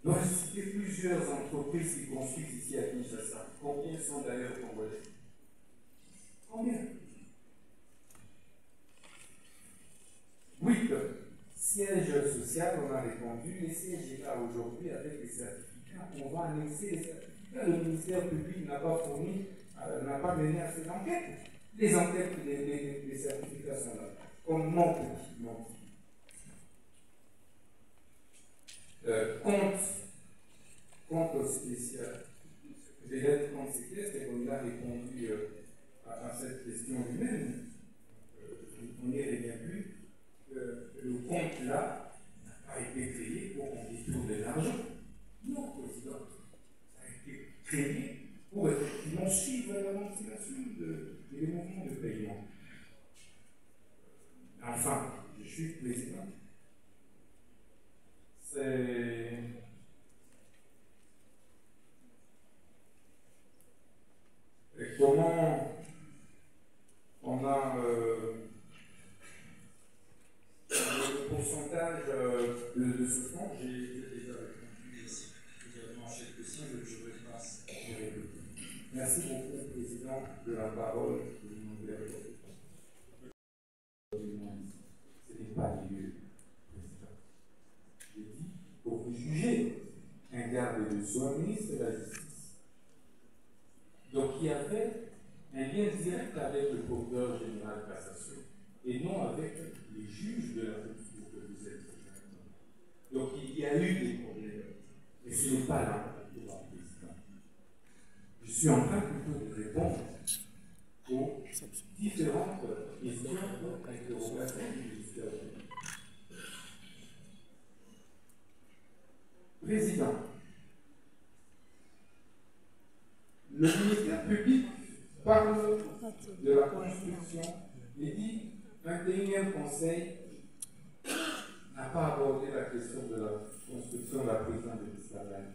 Donc, il y a plusieurs entreprises qui construisent ici à Kinshasa. Combien sont d'ailleurs congolais? Combien? 8 sièges sociaux, on a répondu. Les sièges là aujourd'hui avec les certificats. On va annexer les certificats. Le ministère public n'a pas fourni, n'a pas mené à ces enquêtes. Les enquêtes, les certificats sont là. Comme mon petit, mon petit. Compte spécial. Peut-être compte séquestre, on a répondu à cette question lui-même. On n'y revient plus. Le compte là n'a pas été créé pour qu'on détourne de l'argent. Non, président. Ça a été créé pour effectivement suivre la ventilation des mouvements de paiement. Enfin, je suis président. C'est. Et comment on a le pourcentage de ce fonds, j'ai déjà répondu également chez le question, je ne vais pas y répéter. Merci beaucoup, Président, de la parole que vous m'avez accordée. Ce n'est pas lieu, Président. J'ai dit, pour vous juger, un garde de sceaux, ministre de la Justice. Donc, il y avait un lien direct avec le procureur général de cassation et non avec les juges de la République que vous êtes. Donc, il y a eu des problèmes. Mais ce n'est pas là pour la président. Je suis en train plutôt de répondre aux différentes questions d'interrogation du ministère public. Président, le ministère public parle de la construction et dit 21e conseil n'a pas abordé la question de la construction de la prison de l'Israël.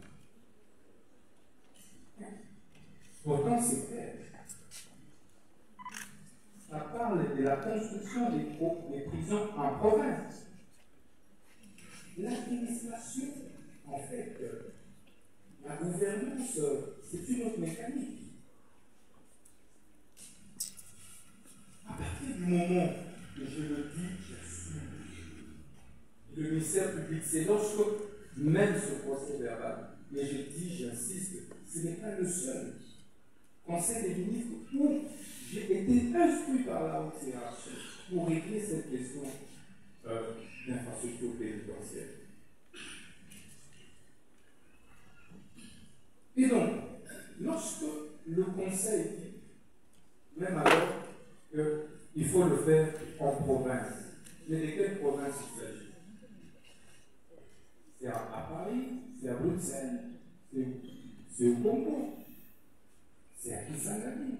Pourtant, c'est clair. Ça parle de la construction des prisons en province. L'administration, en fait, la gouvernance, c'est une autre mécanique. ministère public, c'est lorsque même ce procès verbal, et je dis, j'insiste, ce n'est pas le seul Conseil des ministres où j'ai été instruit par la haute hiérarchie pour régler cette question d'infrastructure pénitentiaire. Et donc, lorsque le Conseil dit, même alors, qu'il faut le faire en province, mais de quelle province il s'agit? C'est à Paris, c'est à Bruxelles, c'est au Congo, c'est à Kisangani.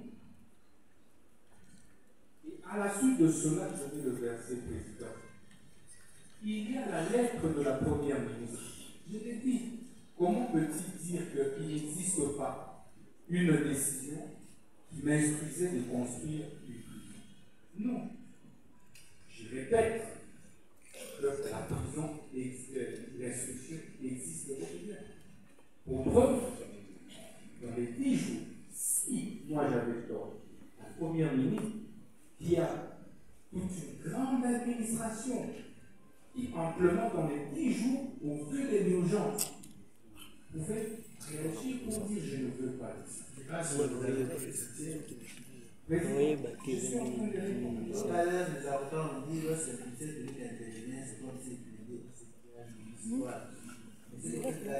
Et à la suite de cela, je vais le verset président. Il y a la lettre de la première ministre. Je l'ai dit, comment peut-il dire qu'il n'existe pas une décision qui m'instruisait de construire une prison? Non. Je répète que la prison, l'instruction existe bien. Pour preuve, dans les 10 jours, si moi j'avais tort, la première ministre, qui a toute une grande administration, qui amplement dans les 10 jours, au vu de l'urgence, pouvait réagir pour dire je ne veux pas de ça. Je ne sais pas si vous avez oui, tout à l'heure, les avocats ont dit que c'est le public intervenir, c'est comme si c'était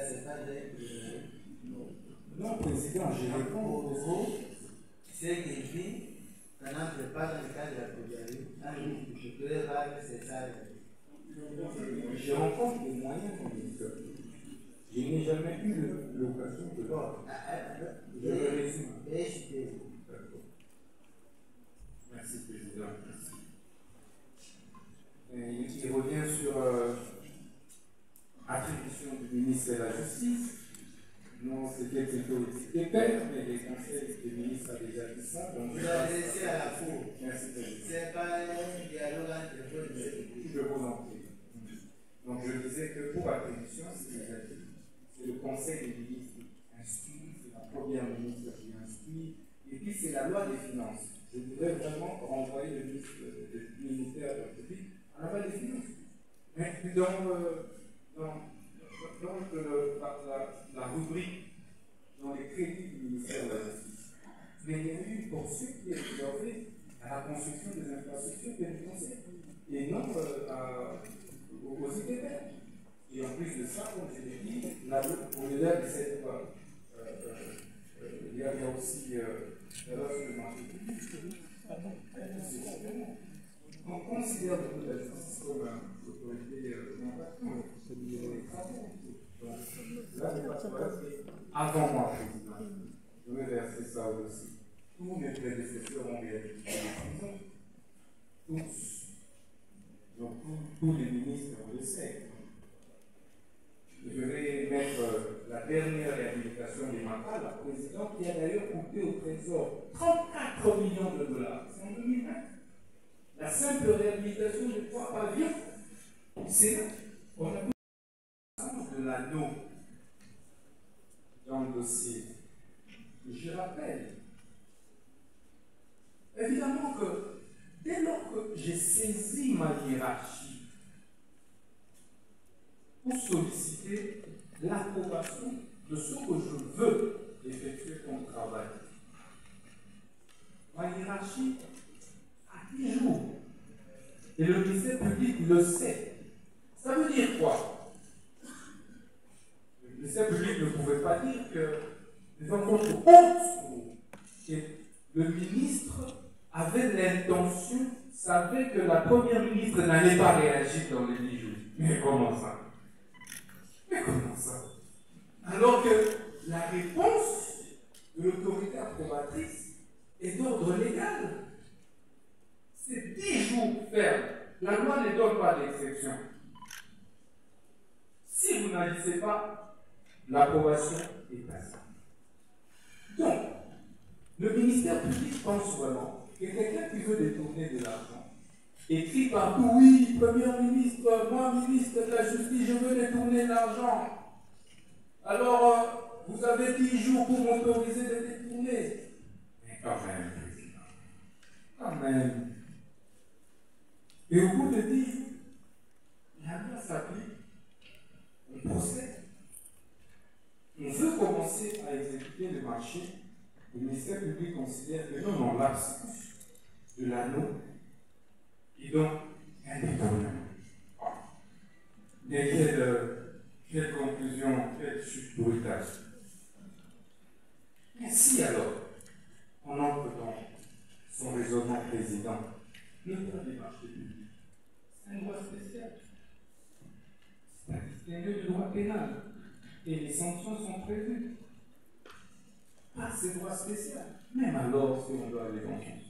c'est pas vrai. Non, président, je réponds au gros. C'est qu'il dit, on n'entre pas dans le cadre de la plaidoirie. Je pourrais voir que c'est ça. Je rencontre des moyens comme ministre. Je n'ai jamais eu l'occasion de voir. Je le résume. Merci, Président. Il revient sur attribution du ministre de la Justice. Non, c'était plutôt des pères, mais les conseils du ministre a déjà dit ça. Donc vous avez laissé à la cour. Merci, Président. C'est pas un dialogue entre vous et je vous en prie. Donc je disais que pour attribution, c'est le conseil des ministres qui instruit, c'est la première ministre qui instruit, et puis c'est la loi des finances. Je voudrais vraiment renvoyer le ministère de la République à la loi des finances. Mais la rubrique, dans les crédits du ministère de la Justice, mais il y a eu une portion qui est réservée à la construction des infrastructures pénitentiaires et non aux ITP. Et en plus de ça, comme je l'ai dit, au-delà de cette loi, il y a aussi la loi sur le marché public. On considère la justice comme une autorité avant moi, président, je vais verser ça aussi. Tous mes prédécesseurs ont réalisé des prisons. Tous. Donc, tous les ministres, on le sait. Je vais mettre la dernière réhabilitation des Matas, la présidente, qui a d'ailleurs coûté au Trésor 34 millions de dollars. C'est en 2020. La simple réhabilitation de 3 pavillons. C'est là. On a vu de l'anneau dans le dossier. Je rappelle, évidemment que dès lors que j'ai saisi ma hiérarchie pour solliciter l'approbation de ce que je veux effectuer comme travail, ma hiérarchie a 10 jours. Et le ministère public le sait. Ça veut dire quoi? Le ministère public ne pouvait pas dire que les enfants de honte, le ministre avait l'intention, savait que la première ministre n'allait pas réagir dans les 10 jours. Mais comment ça? Mais comment ça? Alors que la réponse de l'autorité approbatrice est d'ordre légal. C'est 10 jours fermes. La loi ne donne pas d'exception. Si vous n'agissez pas, l'approbation est passée. Donc, le ministère public pense vraiment que quelqu'un qui veut détourner de l'argent écrit partout, oui, Premier ministre, moi, ministre de la Justice, je veux détourner l'argent. Alors, vous avez 10 jours pour m'autoriser de détourner. Mais quand même, président, quand même. Et au bout de 10, la loi s'applique Le ministère public considère que non, l'absence de l'anneau est donc indéterminée. Mais quelle conclusion, quelle chute brutale. Ainsi alors, on entre dans son raisonnement président, le droit des marchés publics, c'est un droit spécial. C'est un lieu de droit pénal. Et les sanctions sont prévues par ces droits spéciaux. Même alors, si on doit aller dans son sens.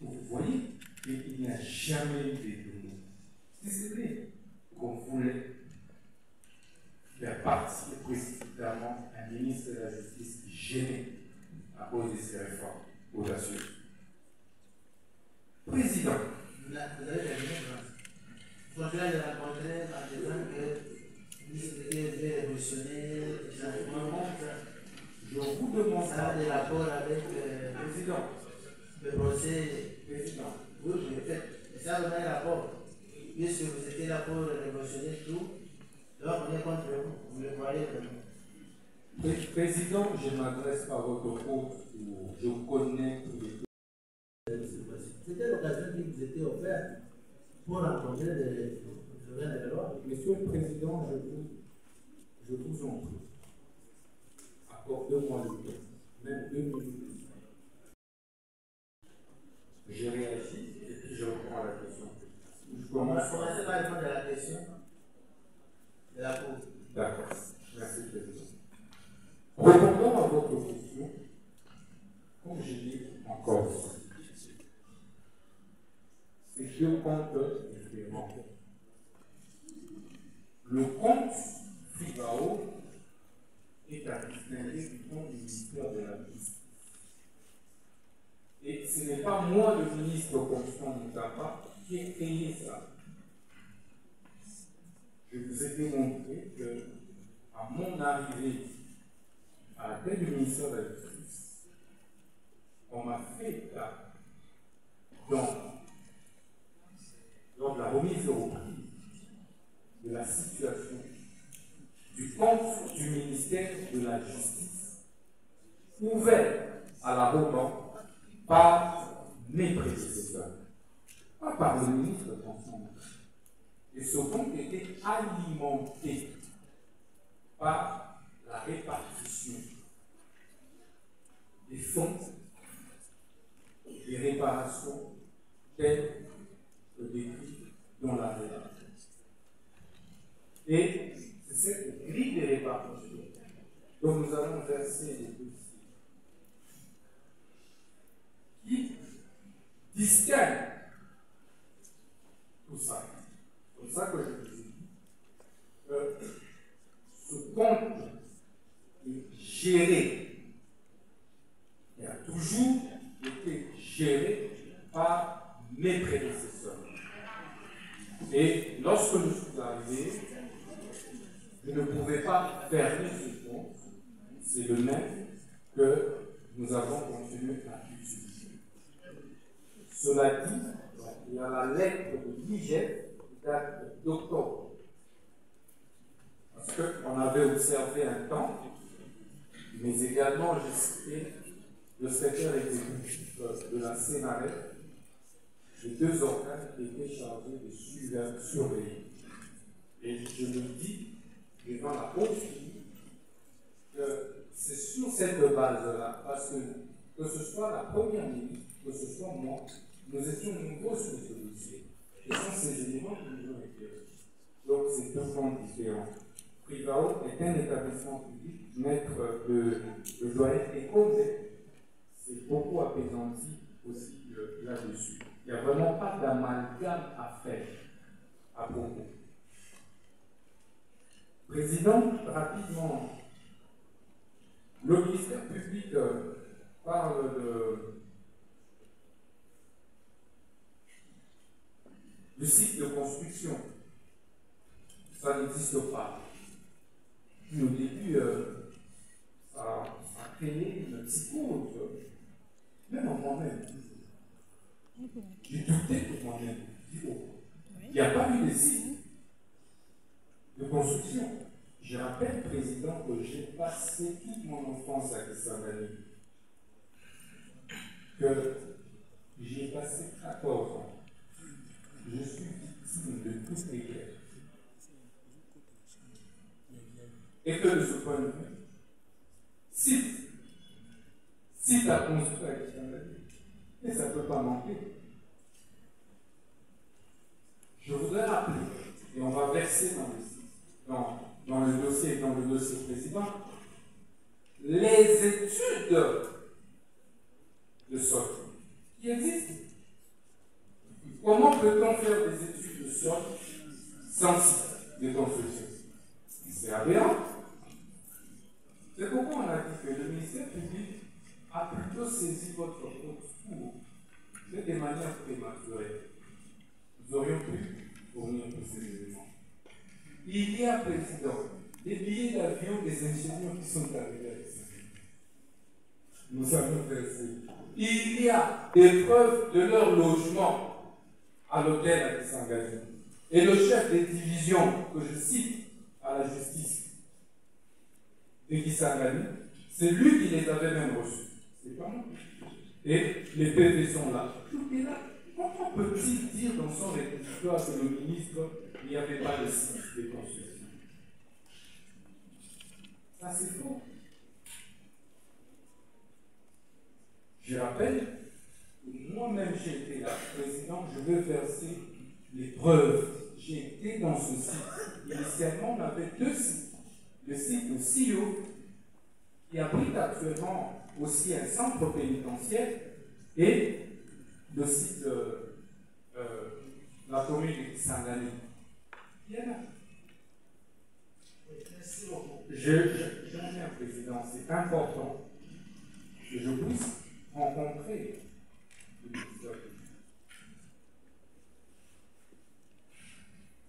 Vous voyez qu'il n'y a jamais eu des disciplines qu'on voulait faire partie précipitamment un ministre de la Justice gêné à cause de ces réformes audacieuses. Président. Vous avez terminé, je suis là de rencontrer en disant que le secrétaire devait révolutionner le changement. Je vous demande ça des rapports avec le président. Le procès président. Oui, je l'ai fait. Et ça donne un rapport. Puisque vous étiez là pour révolutionner tout, donc on est contre vous. Vous le voyez vraiment. Président, je ne m'adresse pas à votre cours où je connais tous les. C'était l'occasion qui vous était offerte pour rencontrer les souverains de la loi. Monsieur le Président, je vous en prie. Accordez-moi le temps, même 2 minutes. J'ai réagi et puis je reprends la question. Je commence par répondre à la question de la Cour. D'accord. Merci, Président. Répondons à votre question, comme je dis encore, c'est 2 comptes différents. Le compte Figaro est à distinguer du compte du ministère de la Justice. Et ce n'est pas moi, le ministre Constant Moutamba, qui ai créé ça. Je vous ai démontré que, à mon arrivée à la tête du ministère de la Justice, on m'a fait état lors de la remise de reprise de la situation du compte du ministère de la Justice, ouvert à la demande par mes prédécesseurs, pas par le ministre Constant. Et ce compte était alimenté par la répartition des fonds, des réparations telles que décrites dans la rédaction. Et c'est cette grille de répartition dont nous allons verser les dossiers qui distingue tout ça. C'est comme ça que je vous ai dit. Ce compte est géré, et a toujours été géré par mes prédécesseurs. Et lorsque je suis arrivé, je ne pouvais pas fermer ce compte. C'est le même que nous avons continué à utiliser. Cela dit, il y a la lettre de l'IGF qui date d'octobre. Parce qu'on avait observé un temps, mais également j'ai cité le secrétaire exécutif de la CNRF, les 2 organes qui étaient chargés de surveiller. Et je le dis devant la haute que c'est sur cette base-là, parce que ce soit la première ministre, que ce soit moi, nous étions nombreux sur ce dossier. Et ce sont ces éléments qui nous ont été. Donc c'est 2 comptes différents. Figaro est un établissement public, maître le doyen et comme c'est beaucoup apaisanti aussi là-dessus. Il n'y a vraiment pas d'amalgame à faire à propos. Président, rapidement, le ministère public parle du site de construction. Ça n'existe pas. Puis au début, ça a créé une psychose, même en moi-même. J'ai douté pour moi-même. Il n'y a pas eu de site de construction. Je rappelle, Président, que j'ai passé toute mon enfance à Kisangani. que j'ai passé 14 ans. Je suis victime de toutes les guerres. Et que de ce point de vue, si tu as construit avec et ça ne peut pas manquer. Je voudrais rappeler, et on va verser dans le dossier précédent, les études de sol qui existent. Comment peut-on faire des études de sol sans site de construction? C'est aberrant. C'est pourquoi on a dit que le ministère public a plutôt saisi votre recours de manière prématurée. Nous aurions pu fournir tous ces éléments. Il y a, Président, des billets d'avion des ingénieurs qui sont arrivés avec ça. Nous avons versé. Il y a des preuves de leur logement à l'hôtel à Kisangani. Et le chef des divisions, que je cite à la justice de Kisangani, c'est lui qui les avait même reçus. C'est pas moi. Et les PV sont là. Tout est là. Comment peut-il dire dans son réquisitoire que le ministre n'y avait pas de site de construction? Ça, c'est faux. Je rappelle que moi-même, j'ai été là, président, je veux verser les preuves. J'ai été dans ce site. Initialement, on avait deux sites. Le site de CIO, qui abrite actuellement aussi un centre pénitentiaire, et le site de la commune de Kisangani. Il y en a. J'en ai un président, c'est important que je puisse rencontrer le ministère public.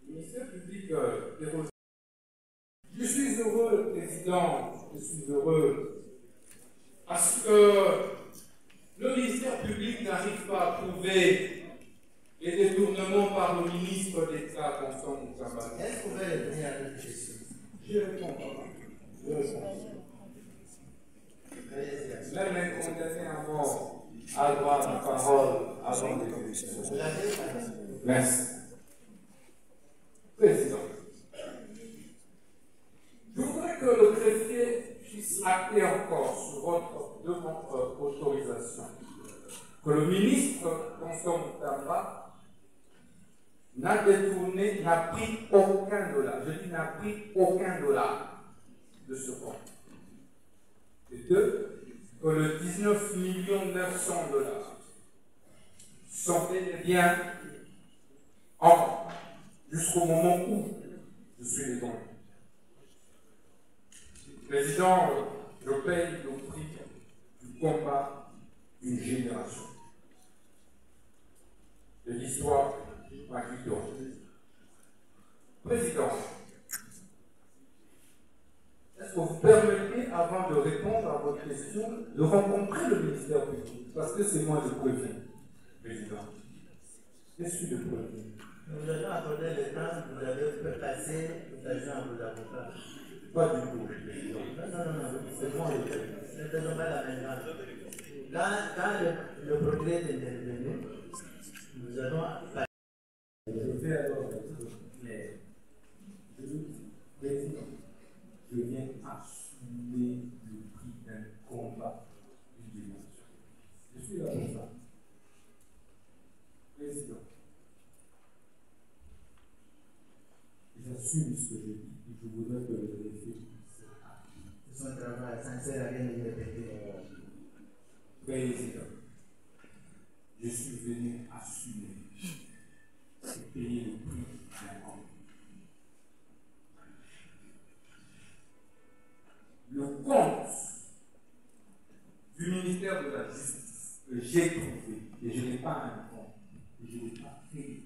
Le ministère public je suis heureux, président, je suis heureux parce que le ministère public n'arrive pas à prouver les détournements par le ministre d'État Constant Moutamba. Est-ce qu'on va revenir à notre question? Je réponds, papa. Je réponds. Même un condamné à mort a droit à la parole avant des questions. Merci. Président, je voudrais que le greffier puisse acter encore sur votre autorisation que le ministre Constant Moutamba n'a détourné, n'a pris aucun dollar. Je dis n'a pris aucun dollar de ce compte. Et deux, que le 19 900 000 $ sont bel et bien en compte jusqu'au moment où je suis les dons. Président, je paye le prix du combat d'une génération. De l'histoire ma culture. Président, est-ce que vous permettez, avant de répondre à votre question, de rencontrer le ministère public? Parce que c'est moi le prévenu, Président. Je suis le prévenu. Nous allons accorder le temps, vous avez passé l'occasion à vos avocats. Pas du tout, Président. Non, c'est moi le prévenu. Ne tenons pas la main. Quand le progrès est intervenu, nous allons passer. Je fais alors mais je vous dis, Président, je viens assumer le prix d'un combat d'une dimension. Je suis là pour ça. Président, j'assume ce que je dis et je voudrais que le greffier puisse appuyer. C'est son travail, ça ne sert à rien de répéter. Président, je suis venu assumer et payer le prix d'un combat. Le compte du ministère de la Justice que j'ai trouvé, et je n'ai pas un compte, et je n'ai pas créé.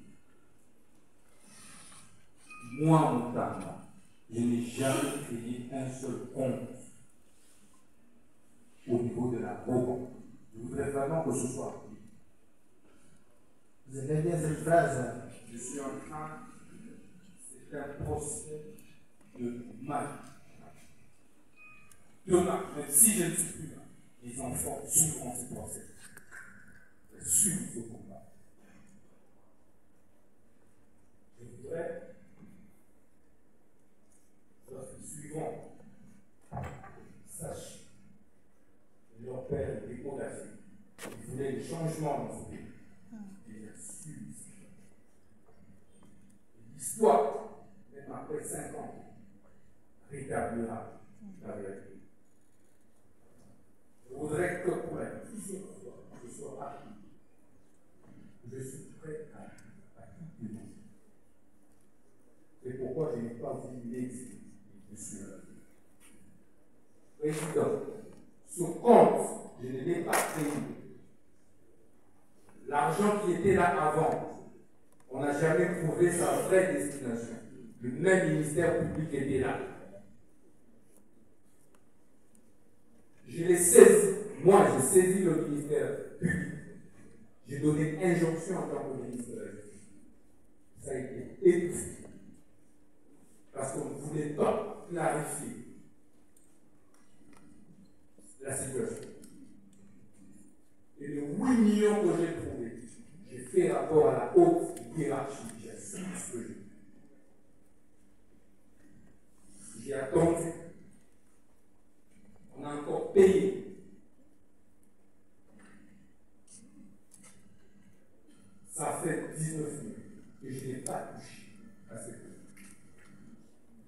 Moi, Moutamba, je n'ai jamais créé un seul compte au niveau de la Bourgogne. Je voudrais vraiment que ce soit appris. Vous aimez bien cette phrase? Je suis en train, c'est un procès de mal. Demain, même si je ne suis plus là, les enfants souffrent ce procès. changement dans ce pays. Et bien sûr, l'histoire, même après 5 ans, rétablira la vérité. Je voudrais que pour la 10e fois, je sois rapide. Je suis prêt à tout dénoncer. C'est pourquoi je n'ai pas voulu l'exiler. Je suis là. Président, ce compte, je ne l'ai pas créé. L'argent qui était là avant, on n'a jamais trouvé sa vraie destination. Le même ministère public était là. Je l'ai saisi. Moi, j'ai saisi le ministère public. J'ai donné injonction en tant que ministre de la Justice. Ça a été étouffé. Parce qu'on ne voulait pas clarifier la situation. Et les 8 millions que j'ai trouvés, j'ai fait rapport à la haute hiérarchie. J'ai su ce que j'ai attendu. On a encore payé. Ça fait 19 000 et je n'ai pas touché à cette chose.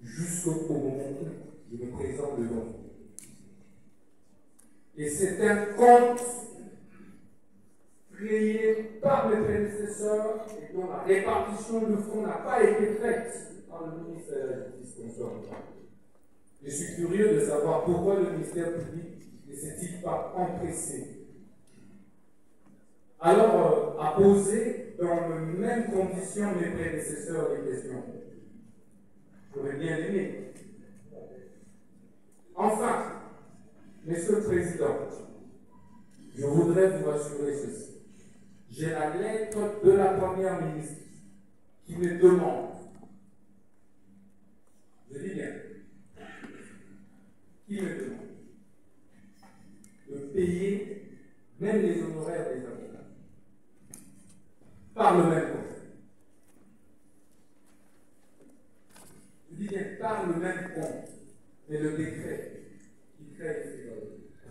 Jusqu'au moment où je me présente devant vous. Et c'est un compte créé par mes prédécesseurs et dont la répartition de fonds n'a pas été faite par le ministère de la Justice. Je suis curieux de savoir pourquoi le ministère public ne s'est-il pas empressé alors à poser dans les mêmes conditions mes prédécesseurs les questions. J'aurais bien aimé. Enfin, Monsieur le Président, je voudrais vous rassurer ceci. J'ai la lettre de la Première ministre qui me demande, je dis bien, qui me demande de payer même les honoraires des avocats par le même compte. Je dis bien par le même compte, mais le décret qui crée ces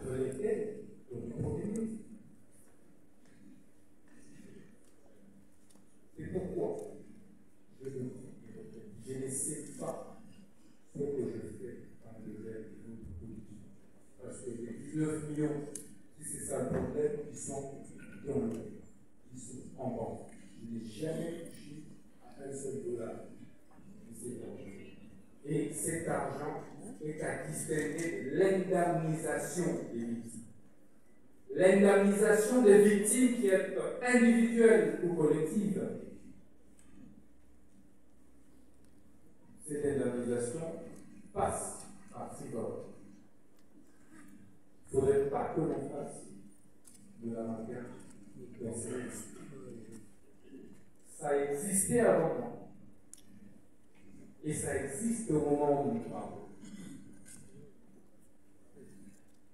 relève du Premier ministre. C'est pourquoi je ne sais pas ce que je fais en dehors de notre politique. Parce que les 19 millions, si c'est ça le problème, ils sont dans le monde, ils sont en banque. Je n'ai jamais touché à un seul dollar de cet argent. Et cet argent est à distinguer de l'indemnisation des victimes. L'indemnisation des victimes qui est individuelle ou collective, cette indemnisation passe par Frivole. Il ne faudrait pas que l'on fasse de la matière dans ces risques. Ça a existé avant moi. Et ça existe au moment où nous parlons.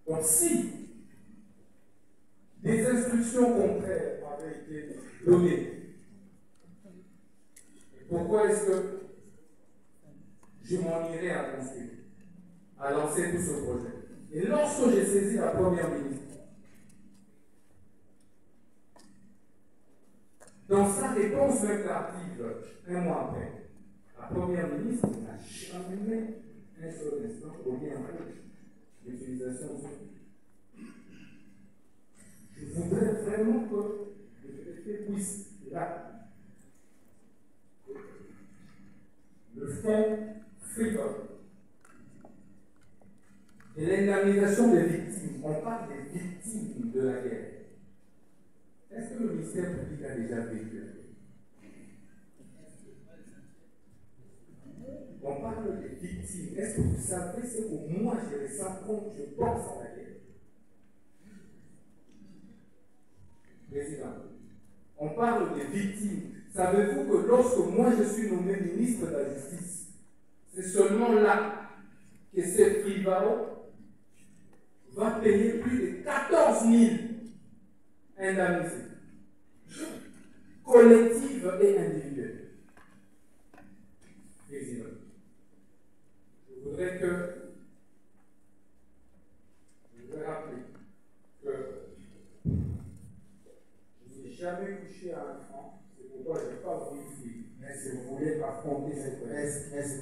Donc si des instructions contraires avaient été données, pourquoi est-ce que je m'en irais à construire, à lancer tout ce projet? Et lorsque j'ai saisi la Première ministre, dans sa réponse même tardive, un mois après, la Première ministre n'a jamais un seul instant remis en cause l'utilisation de ce. Je voudrais vraiment que le préfet puisse, là, le fonds Frivole et l'indemnisation des victimes. On parle des victimes de la guerre. Est-ce que le ministère public a déjà vécu? On parle des victimes. Est-ce que vous savez ce que moi je ressens quand je pense à la guerre? Président, on parle des victimes. Savez-vous que lorsque moi je suis nommé ministre de la Justice, c'est seulement là que ce Frivole va payer plus de 14 000 indemnisés, collectives et individuelles. Président, je voudrais rappeler que je jamais touché à un franc, c'est pourquoi je n'ai pas voulu fuir. Mais si vous voulez affronter cette presse, merci.